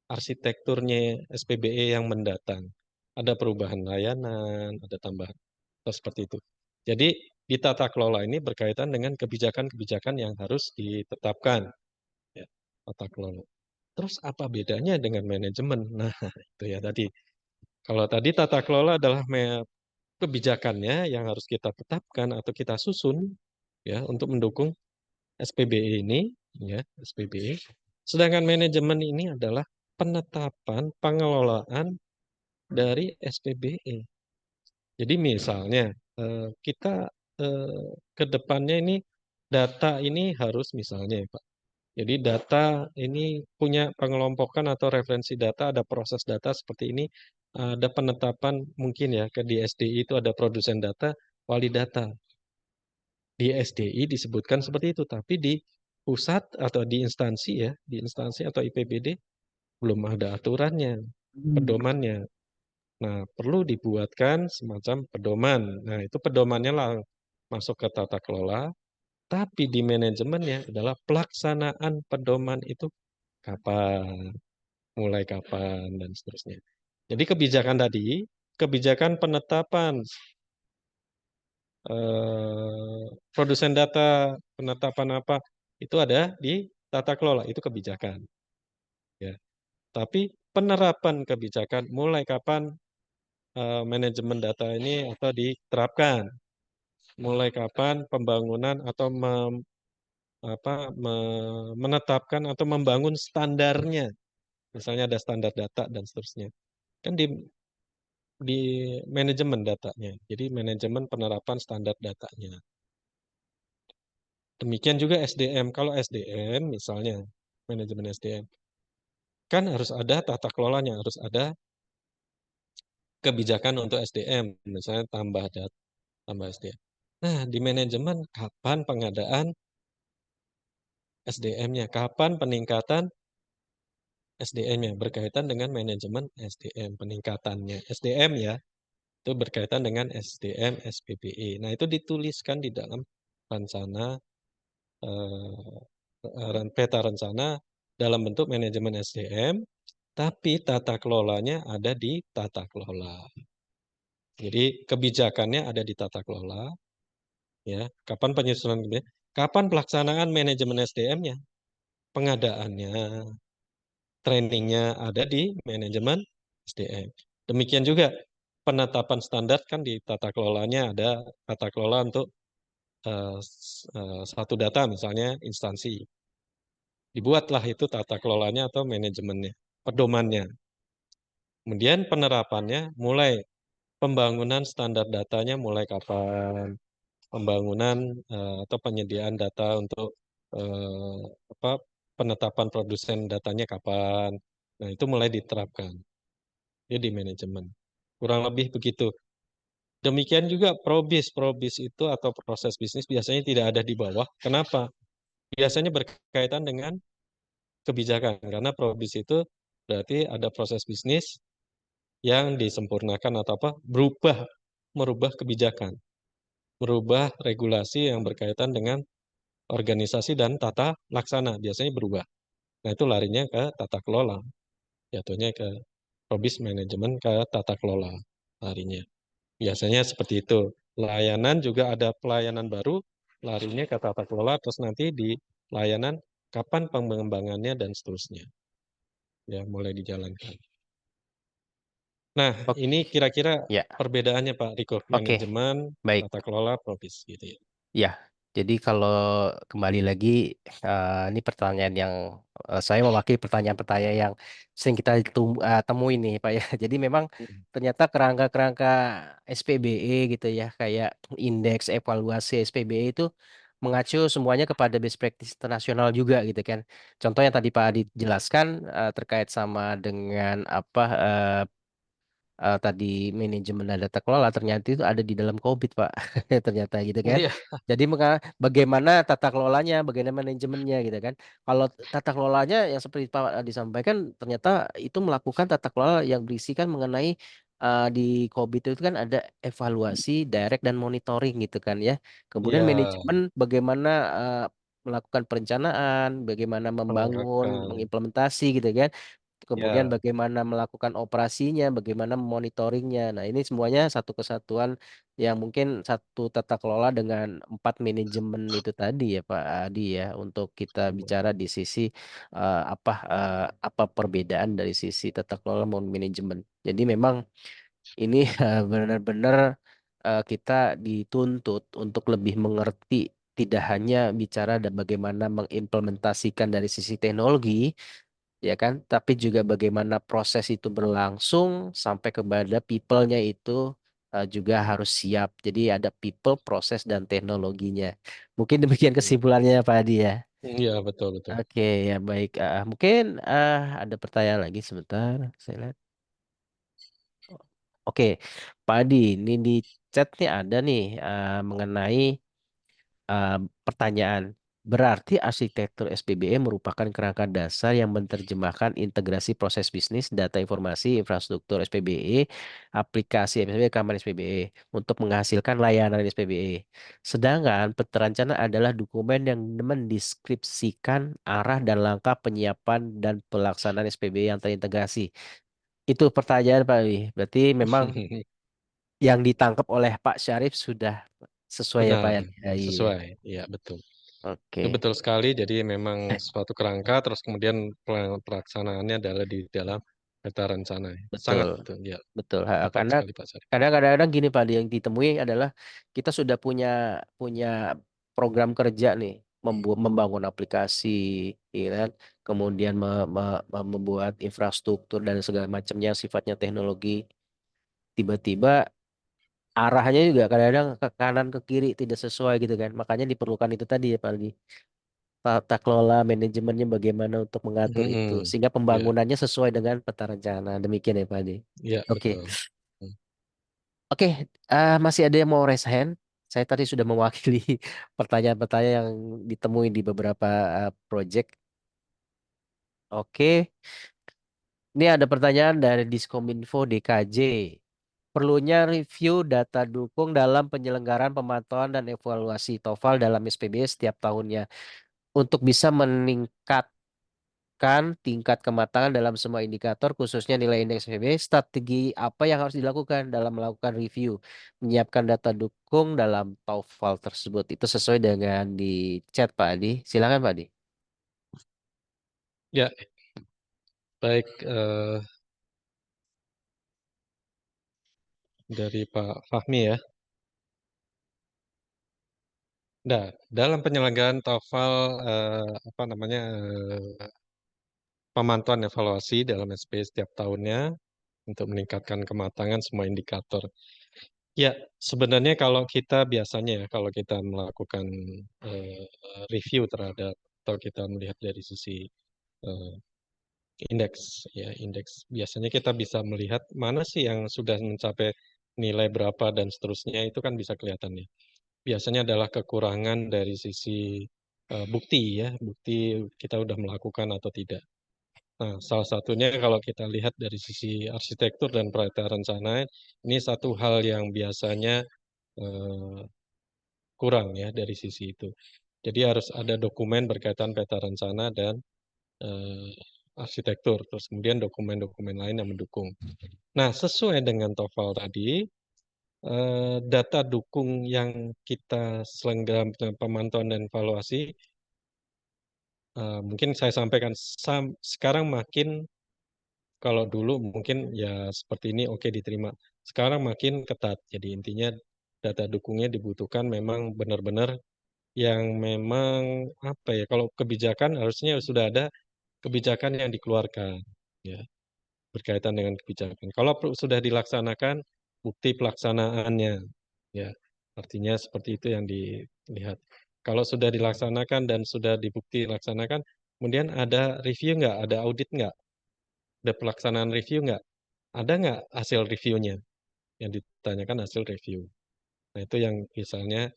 arsitekturnya SPBE yang mendatang. Ada perubahan layanan, ada tambahan, atau seperti itu. Jadi di tata kelola ini berkaitan dengan kebijakan-kebijakan yang harus ditetapkan. tata kelola. Terus apa bedanya dengan manajemen? Nah, itu ya tadi. Kalau tadi tata kelola adalah kebijakannya yang harus kita tetapkan atau kita susun ya untuk mendukung SPBE ini, ya SPBE. Sedangkan manajemen ini adalah penetapan pengelolaan dari SPBE. Jadi misalnya kita ke depannya ini data ini harus misalnya ya Pak. Jadi data ini punya pengelompokan atau referensi data, ada proses data seperti ini, ada penetapan mungkin ya ke di SDI itu ada produsen data, wali data. Di SDI disebutkan seperti itu, tapi di pusat atau di instansi ya, di instansi atau IPBD belum ada aturannya, pedomannya. Nah, perlu dibuatkan semacam pedoman. Nah, itu pedomannya lah masuk ke tata kelola, tapi di manajemennya adalah pelaksanaan pedoman itu kapan, mulai kapan, dan seterusnya. Jadi kebijakan tadi, kebijakan penetapan produsen data, penetapan apa, itu ada di tata kelola, itu kebijakan. Ya. Tapi penerapan kebijakan mulai kapan manajemen data ini atau diterapkan, mulai kapan pembangunan atau menetapkan atau membangun standarnya, misalnya ada standar data dan seterusnya, kan di manajemen datanya, jadi manajemen penerapan standar datanya. Demikian juga SDM. Kalau SDM misalnya manajemen SDM kan harus ada tata kelolanya, harus ada kebijakan untuk SDM, misalnya tambah SDM. Nah, di manajemen kapan pengadaan SDM-nya, kapan peningkatan SDM-nya berkaitan dengan manajemen SDM, peningkatannya SDM ya, itu berkaitan dengan SDM SPBE. Nah, itu dituliskan di dalam rencana peta rencana dalam bentuk manajemen SDM, tapi tata kelolanya ada di tata kelola. Jadi kebijakannya ada di tata kelola, ya. Kapan penyusunan kebijakan? Kapan pelaksanaan manajemen SDM-nya? Pengadaannya, trainingnya ada di manajemen SDM. Demikian juga penetapan standar kan di tata kelolanya ada tata kelola untuk satu data misalnya instansi. Dibuatlah itu tata kelolanya atau manajemennya, pedomannya. Kemudian penerapannya mulai pembangunan standar datanya mulai kapan, pembangunan atau penyediaan data untuk eh, apa, penetapan produsen datanya kapan. Nah, itu mulai diterapkan. Ya di manajemen. Kurang lebih begitu. Demikian juga probis. Probis itu atau proses bisnis biasanya tidak ada di bawah. Kenapa? Biasanya berkaitan dengan kebijakan. Karena probis itu berarti ada proses bisnis yang disempurnakan atau apa? Merubah kebijakan. Merubah regulasi yang berkaitan dengan organisasi dan tata laksana. Biasanya berubah. Nah, itu larinya ke tata kelola. Jatuhnya ke probis manajemen ke tata kelola larinya. Biasanya seperti itu. Layanan juga ada pelayanan baru, larinya ke tata kelola, terus nanti di layanan kapan pengembangannya dan seterusnya. Ya, mulai dijalankan. Nah, Oke, ini kira-kira ya, perbedaannya Pak Riko, oke, manajemen, baik. tata kelola, probis gitu ya. Ya, jadi kalau kembali lagi, ini pertanyaan yang saya mewakili pertanyaan-pertanyaan yang sering kita temui nih, Pak ya. Jadi memang ternyata kerangka-kerangka SPBE gitu ya, kayak indeks evaluasi SPBE itu mengacu semuanya kepada best practice internasional juga gitu kan. Contoh yang tadi Pak Adi jelaskan terkait sama dengan apa tadi manajemen dan data kelola ternyata itu ada di dalam COVID, Pak. Ternyata gitu kan. Iya, Jadi bagaimana tata kelolanya, bagaimana manajemennya gitu kan. Kalau tata kelolanya yang seperti Pak disampaikan ternyata itu melakukan tata kelola yang berisikan mengenai di COVID itu kan ada evaluasi, direct dan monitoring gitu kan ya. Kemudian iya, manajemen bagaimana melakukan perencanaan, bagaimana membangun, pengarahan. mengimplementasi gitu kan. kemudian Ya, bagaimana melakukan operasinya, bagaimana monitoringnya. Nah, ini semuanya satu kesatuan yang mungkin satu tata kelola dengan 4 manajemen itu tadi ya Pak Adi ya, untuk kita bicara di sisi apa perbedaan dari sisi tata kelola maupun manajemen. Jadi memang ini benar-benar kita dituntut untuk lebih mengerti, tidak hanya bicara dan bagaimana mengimplementasikan dari sisi teknologi, ya kan, tapi juga bagaimana proses itu berlangsung sampai kepada people-nya itu juga harus siap. Jadi ada people, proses, dan teknologinya. Mungkin demikian kesimpulannya Pak Adi ya. Iya, betul, betul. Oke, ya baik. Mungkin ada pertanyaan lagi sebentar. Saya lihat. Oke, Pak Adi, ini di chat nih ada nih mengenai uh, pertanyaan. Berarti arsitektur SPBE merupakan kerangka dasar yang menerjemahkan integrasi proses bisnis, data informasi, infrastruktur SPBE, aplikasi SPBE, kamar SPBE untuk menghasilkan layanan SPBE. Sedangkan peta rencana adalah dokumen yang mendeskripsikan arah dan langkah penyiapan dan pelaksanaan SPBE yang terintegrasi. Itu pertanyaan Pak Wi. Berarti memang yang ditangkap oleh Pak Syarif sudah sesuai ya Pak Benar, ya? Ya, iya. sesuai. Iya, betul. Itu Oke, betul sekali. Jadi memang suatu kerangka, terus kemudian pelaksanaannya adalah di dalam peta rencana. betul, Sangat betul. Ya, betul. tepat Karena sekali Pak Sari. kadang-kadang gini Pak, yang ditemui adalah kita sudah punya punya program kerja nih, membangun aplikasi, ya kan? Kemudian membuat infrastruktur dan segala macamnya yang sifatnya teknologi. Tiba-tiba arahnya juga kadang-kadang ke kanan ke kiri tidak sesuai gitu kan. Makanya diperlukan itu tadi ya Pak Aldi. Tata kelola manajemennya bagaimana untuk mengatur itu Mm-mm. sehingga Ya, pembangunannya sesuai dengan peta rencana. Demikian ya Pak Aldi. ya Oke. betul. Oke, masih ada yang mau raise hand? Saya tadi sudah mewakili pertanyaan-pertanyaan yang ditemui di beberapa project. Oke, ini ada pertanyaan dari Diskominfo DKJ. Perlunya review data dukung dalam penyelenggaraan pemantauan dan evaluasi TOEFL dalam SPB setiap tahunnya untuk bisa meningkatkan tingkat kematangan dalam semua indikator, khususnya nilai indeks PB. Strategi apa yang harus dilakukan dalam melakukan review, menyiapkan data dukung dalam TOEFL tersebut? Itu sesuai dengan di chat Pak Adi. Silakan Pak Adi. Ya, baik dari Pak Fahmi ya. Nah, dalam penyelenggaraan TOEFL apa namanya pemantauan evaluasi dalam SP setiap tahunnya untuk meningkatkan kematangan semua indikator. Ya, sebenarnya kalau kita biasanya ya kalau kita melakukan eh, review terhadap atau kita melihat dari sisi eh, indeks ya indeks biasanya kita bisa melihat mana sih yang sudah mencapai nilai berapa dan seterusnya itu kan bisa kelihatan ya. Biasanya adalah kekurangan dari sisi bukti ya, bukti kita udah melakukan atau tidak. Nah, salah satunya kalau kita lihat dari sisi arsitektur dan perencanaan rencana, ini satu hal yang biasanya eh, kurang ya dari sisi itu. Jadi harus ada dokumen berkaitan peta rencana dan eh, arsitektur, terus kemudian dokumen-dokumen lain yang mendukung. Nah, sesuai dengan TOEFL tadi, data dukung yang kita selenggarakan pemantauan dan evaluasi, mungkin saya sampaikan sekarang makin kalau dulu mungkin ya seperti ini oke diterima. Sekarang makin ketat. Jadi intinya data dukungnya dibutuhkan memang benar-benar yang memang apa ya kalau kebijakan harusnya sudah ada kebijakan yang dikeluarkan ya berkaitan dengan kebijakan. Kalau sudah dilaksanakan bukti pelaksanaannya ya artinya seperti itu yang dilihat. Kalau sudah dilaksanakan dan sudah dibukti dilaksanakan, kemudian ada review nggak, ada audit nggak, ada pelaksanaan review nggak, ada nggak hasil reviewnya yang ditanyakan hasil review. Nah itu yang misalnya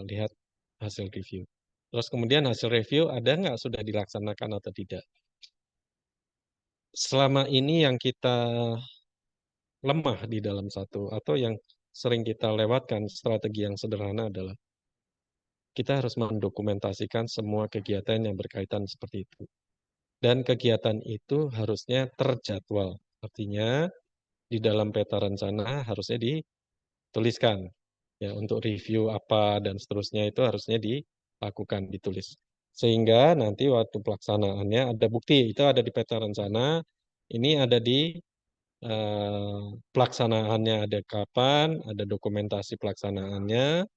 lihat hasil review. Terus kemudian hasil review ada nggak sudah dilaksanakan atau tidak. Selama ini yang kita lemah di dalam satu atau yang sering kita lewatkan strategi yang sederhana adalah kita harus mendokumentasikan semua kegiatan yang berkaitan seperti itu. Dan kegiatan itu harusnya terjadwal. Artinya di dalam peta rencana harusnya dituliskan. Ya, untuk review apa dan seterusnya itu harusnya dilakukan, ditulis. Sehingga nanti waktu pelaksanaannya ada bukti, itu ada di peta rencana, ini ada di pelaksanaannya ada kapan, ada dokumentasi pelaksanaannya,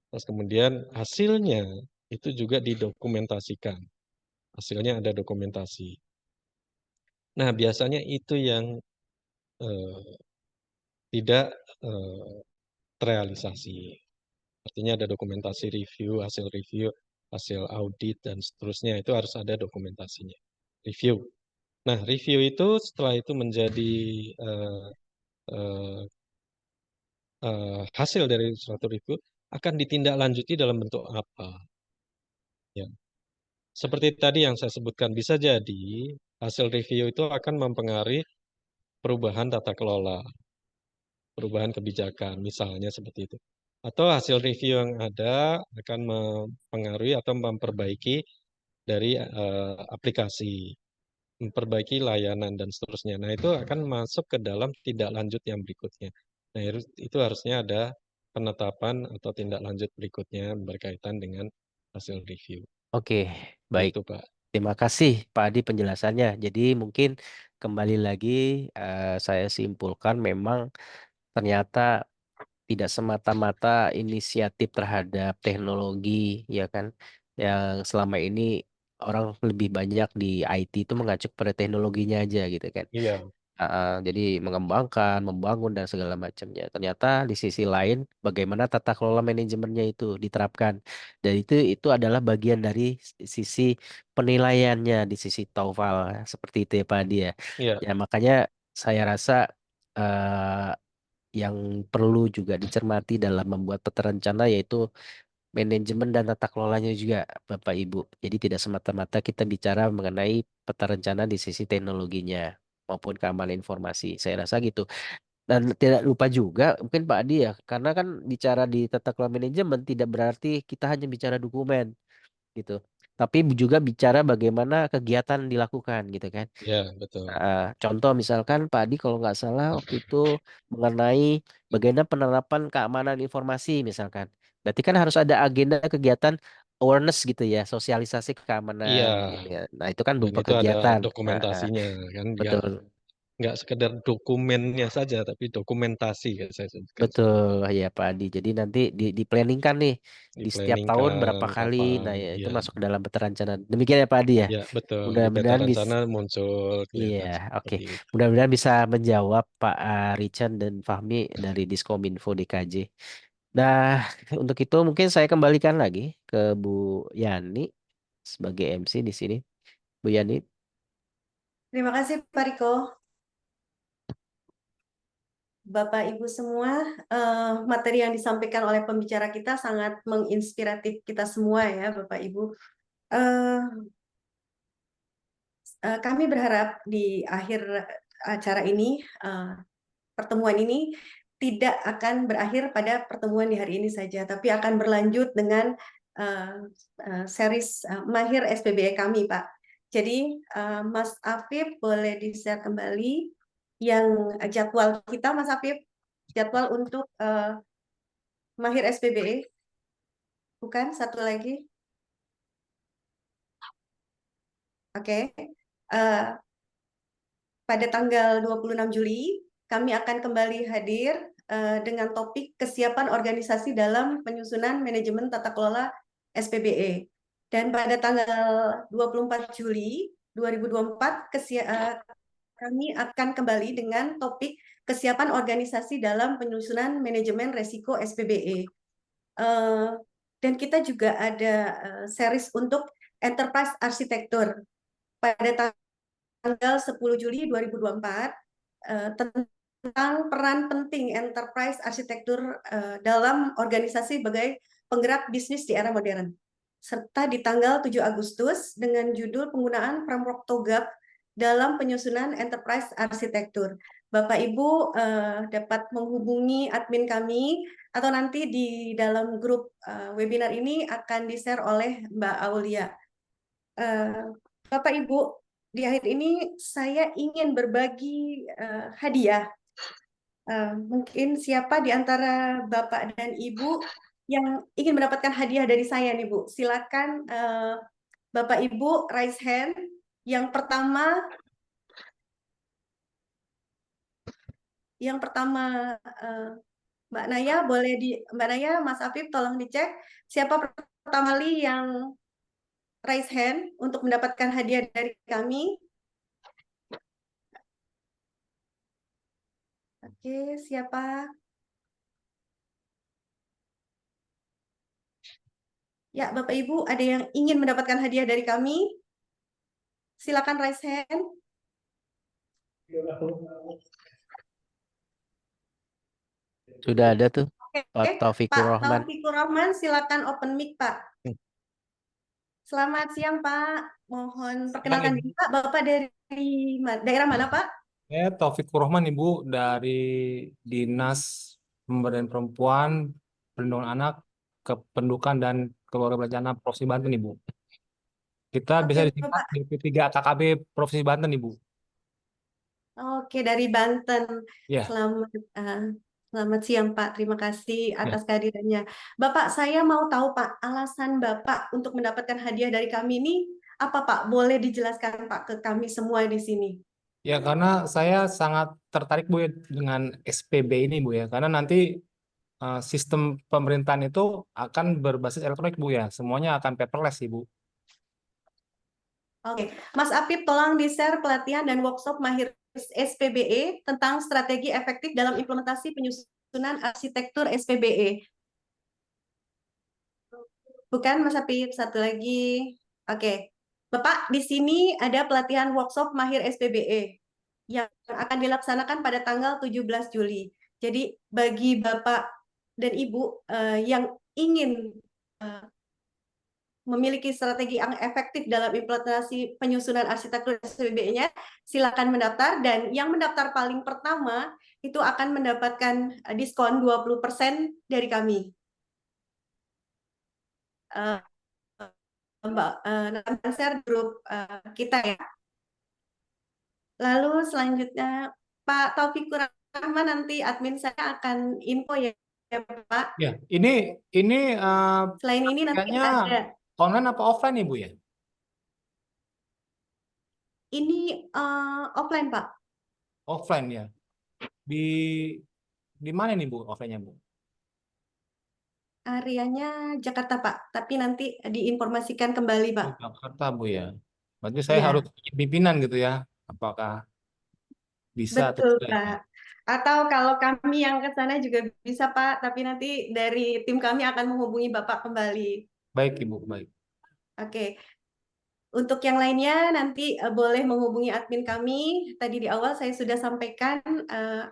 terus kemudian hasilnya itu juga didokumentasikan. Hasilnya ada dokumentasi. Nah, biasanya itu yang tidak terrealisasi. Artinya ada dokumentasi review, hasil audit, dan seterusnya. Itu harus ada dokumentasinya. Review. Nah, review itu setelah itu menjadi hasil dari suatu review akan ditindaklanjuti dalam bentuk apa. Ya. Seperti tadi yang saya sebutkan, bisa jadi hasil review itu akan mempengaruhi perubahan tata kelola, perubahan kebijakan, misalnya seperti itu. Atau hasil review yang ada akan mempengaruhi atau memperbaiki dari aplikasi, memperbaiki layanan, dan seterusnya. Nah, itu akan masuk ke dalam tindak lanjut yang berikutnya. Nah, itu harusnya ada penetapan atau tindak lanjut berikutnya berkaitan dengan hasil review. Oke, baik. Itu, Pak. Terima kasih Pak Adi penjelasannya. Jadi mungkin kembali lagi saya simpulkan memang ternyata tidak semata-mata inisiatif terhadap teknologi, ya kan, yang selama ini orang lebih banyak di IT itu mengacu pada teknologinya aja gitu kan. Iya, Jadi mengembangkan, membangun dan segala macamnya. Ternyata di sisi lain bagaimana tata kelola manajemennya itu diterapkan. Dan itu adalah bagian dari sisi penilaiannya di sisi TOEFL seperti itu ya Pak Adi ya. iya, Ya makanya saya rasa eh, yang perlu juga dicermati dalam membuat peta rencana yaitu manajemen dan tata kelolanya juga Bapak Ibu. Jadi tidak semata-mata kita bicara mengenai peta rencana di sisi teknologinya maupun keamanan informasi. Saya rasa gitu. Dan tidak lupa juga mungkin Pak Adi ya, karena kan bicara di tata kelola manajemen tidak berarti kita hanya bicara dokumen gitu. Tapi juga bicara bagaimana kegiatan dilakukan gitu kan. iya, betul. Contoh misalkan Pak Adi kalau nggak salah waktu itu mengenai bagaimana penerapan keamanan informasi misalkan. Berarti kan harus ada agenda kegiatan awareness gitu ya, sosialisasi Iya, keamanan gitu ya. Nah itu kan dan berupa itu ada kegiatan. dokumentasinya kan, nggak Betul, nggak sekedar dokumennya saja, tapi dokumentasi kan saya sebutkan seperti betul itu. ya Pak Adi. Jadi nanti di planningkan nih di setiap tahun berapa Diplanningkan kali. kapan, Nah ya, itu ya, masuk ke dalam peta rencana. Demikian ya Pak Adi ya. ya betul. Di peta Mudah-mudahan bisa. rencana muncul Iya, kelihatan oke. seperti itu. Mudah-mudahan bisa menjawab Pak Richard dan Fahmi dari Diskominfo DKJ. Nah, untuk itu mungkin saya kembalikan lagi ke Bu Yani sebagai MC di sini. Bu Yani, Terima kasih Pak Riko. Bapak Ibu semua, materi yang disampaikan oleh pembicara kita sangat menginspiratif kita semua ya Bapak Ibu. Eh, Kami berharap di akhir acara ini, pertemuan ini tidak akan berakhir pada pertemuan di hari ini saja, tapi akan berlanjut dengan series Mahir SPBE kami, Pak. Jadi, Mas Afif boleh di-share kembali yang jadwal kita, Mas Afif, jadwal untuk Mahir SPBE. Bukan, satu lagi. Oke. Pada tanggal 26 Juli, kami akan kembali hadir dengan topik kesiapan organisasi dalam penyusunan manajemen tata kelola SPBE. Dan pada tanggal 24 Juli 2024, kami akan kembali dengan topik kesiapan organisasi dalam penyusunan manajemen resiko SPBE. Dan kita juga ada series untuk enterprise arsitektur pada tanggal 10 Juli 2024 tentang peran penting enterprise arsitektur dalam organisasi sebagai penggerak bisnis di era modern. Serta di tanggal 7 Agustus dengan judul penggunaan framework TOGAP dalam penyusunan enterprise arsitektur. Bapak Ibu dapat menghubungi admin kami atau nanti di dalam grup webinar ini akan di-share oleh Mbak Aulia. Bapak Ibu, di akhir ini saya ingin berbagi hadiah. Mungkin siapa di antara Bapak dan Ibu yang ingin mendapatkan hadiah dari saya nih Bu? Silakan Bapak Ibu raise hand. Yang pertama Mbak Naya boleh Mbak Naya, Mas Afif tolong dicek siapa pertama kali yang raise hand untuk mendapatkan hadiah dari kami. Oke, siapa? Ya, Bapak Ibu, ada yang ingin mendapatkan hadiah dari kami? Silakan raise hand. Sudah ada tuh, Oke, Pak Taufikur Pak Rahman. Taufikur Rahman, silakan open mic, Pak. Selamat siang, Pak. Mohon perkenalkan diri, Pak. Bapak dari daerah mana, Pak? Saya Taufikur Rahman, Ibu, dari Dinas Pemberdayaan Perempuan, Perlindungan Anak, Kependudukan dan Keluarga Berencana Provinsi Banten, Ibu. Kita bisa Oke, disingkat Bapak. BP3 KKB Provinsi Banten, Ibu. Oke, dari Banten. Ya, Selamat siang, Pak. Terima kasih atas kehadirannya. Bapak, saya mau tahu, Pak, alasan Bapak untuk mendapatkan hadiah dari kami ini apa, Pak? Boleh dijelaskan, Pak, ke kami semua di sini. ya karena saya sangat tertarik, Bu, ya, dengan SPB ini, Bu, ya. Karena nanti sistem pemerintahan itu akan berbasis elektronik, Bu, ya. Semuanya akan paperless, Ibu. Oke, Mas Apip, tolong di-share pelatihan dan workshop mahir SPBE tentang strategi efektif dalam implementasi penyusunan arsitektur SPBE. Bukan, Mas Apip, satu lagi. Oke, Bapak, di sini ada pelatihan workshop mahir SPBE yang akan dilaksanakan pada tanggal 17 Juli. Jadi, bagi Bapak dan Ibu yang ingin memiliki strategi yang efektif dalam implementasi penyusunan arsitektur SPBE-nya, silakan mendaftar, dan yang mendaftar paling pertama itu akan mendapatkan diskon 20% dari kami. Mbak, share grup kita ya. Lalu selanjutnya Pak Taufikur Rahman, nanti admin saya akan info ya, Pak. Ya, ini Selain ini nanti kayaknya ada online apa offline, Ibu, ya? ini offline, Pak. Offline, ya. Di mana nih, Bu, offline-nya, Bu? Areanya Jakarta, Pak. Tapi nanti diinformasikan kembali, Pak. Oh, Jakarta, Bu, ya. Berarti saya Ya, harus pimpinan gitu ya. Apakah bisa atau betul, tidak ini? Pak. Atau kalau kami yang ke sana juga bisa, Pak. Tapi nanti dari tim kami akan menghubungi Bapak kembali. Baik, Ibu, baik. Oke. Untuk yang lainnya nanti boleh menghubungi admin kami. Tadi di awal saya sudah sampaikan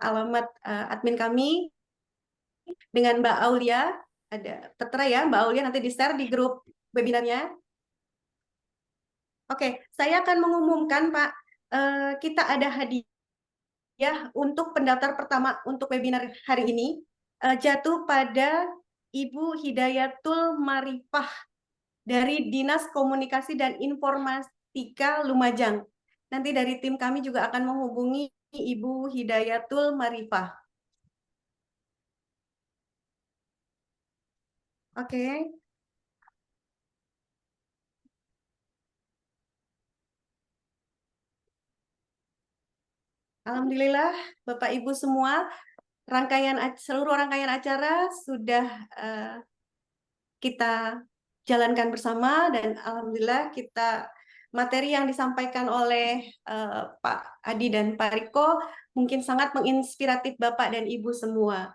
alamat admin kami dengan Mbak Aulia. Ada tertera ya, Mbak Aulia, nanti di-share di grup webinarnya. Oke, saya akan mengumumkan, Pak, kita ada hadiah untuk pendaftar pertama untuk webinar hari ini, jatuh pada Ibu Hidayatul Marifah dari Dinas Komunikasi dan Informatika Lumajang. Nanti dari tim kami juga akan menghubungi Ibu Hidayatul Marifah. Oke. Alhamdulillah, Bapak Ibu semua, seluruh rangkaian acara sudah kita jalankan bersama, dan alhamdulillah materi yang disampaikan oleh Pak Adi dan Pak Riko mungkin sangat menginspiratif Bapak dan Ibu semua.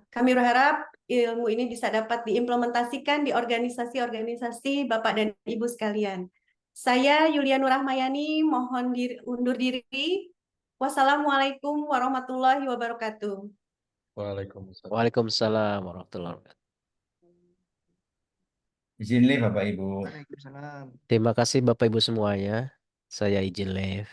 Kami berharap ilmu ini bisa dapat diimplementasikan di organisasi-organisasi Bapak dan Ibu sekalian. Saya Yulia Nurahmayani, mohon undur diri. Wassalamualaikum warahmatullahi wabarakatuh. Waalaikumsalam. Waalaikumsalam warahmatullahi wabarakatuh. Izin live, Bapak Ibu. Terima kasih Bapak Ibu semuanya. Saya izin live.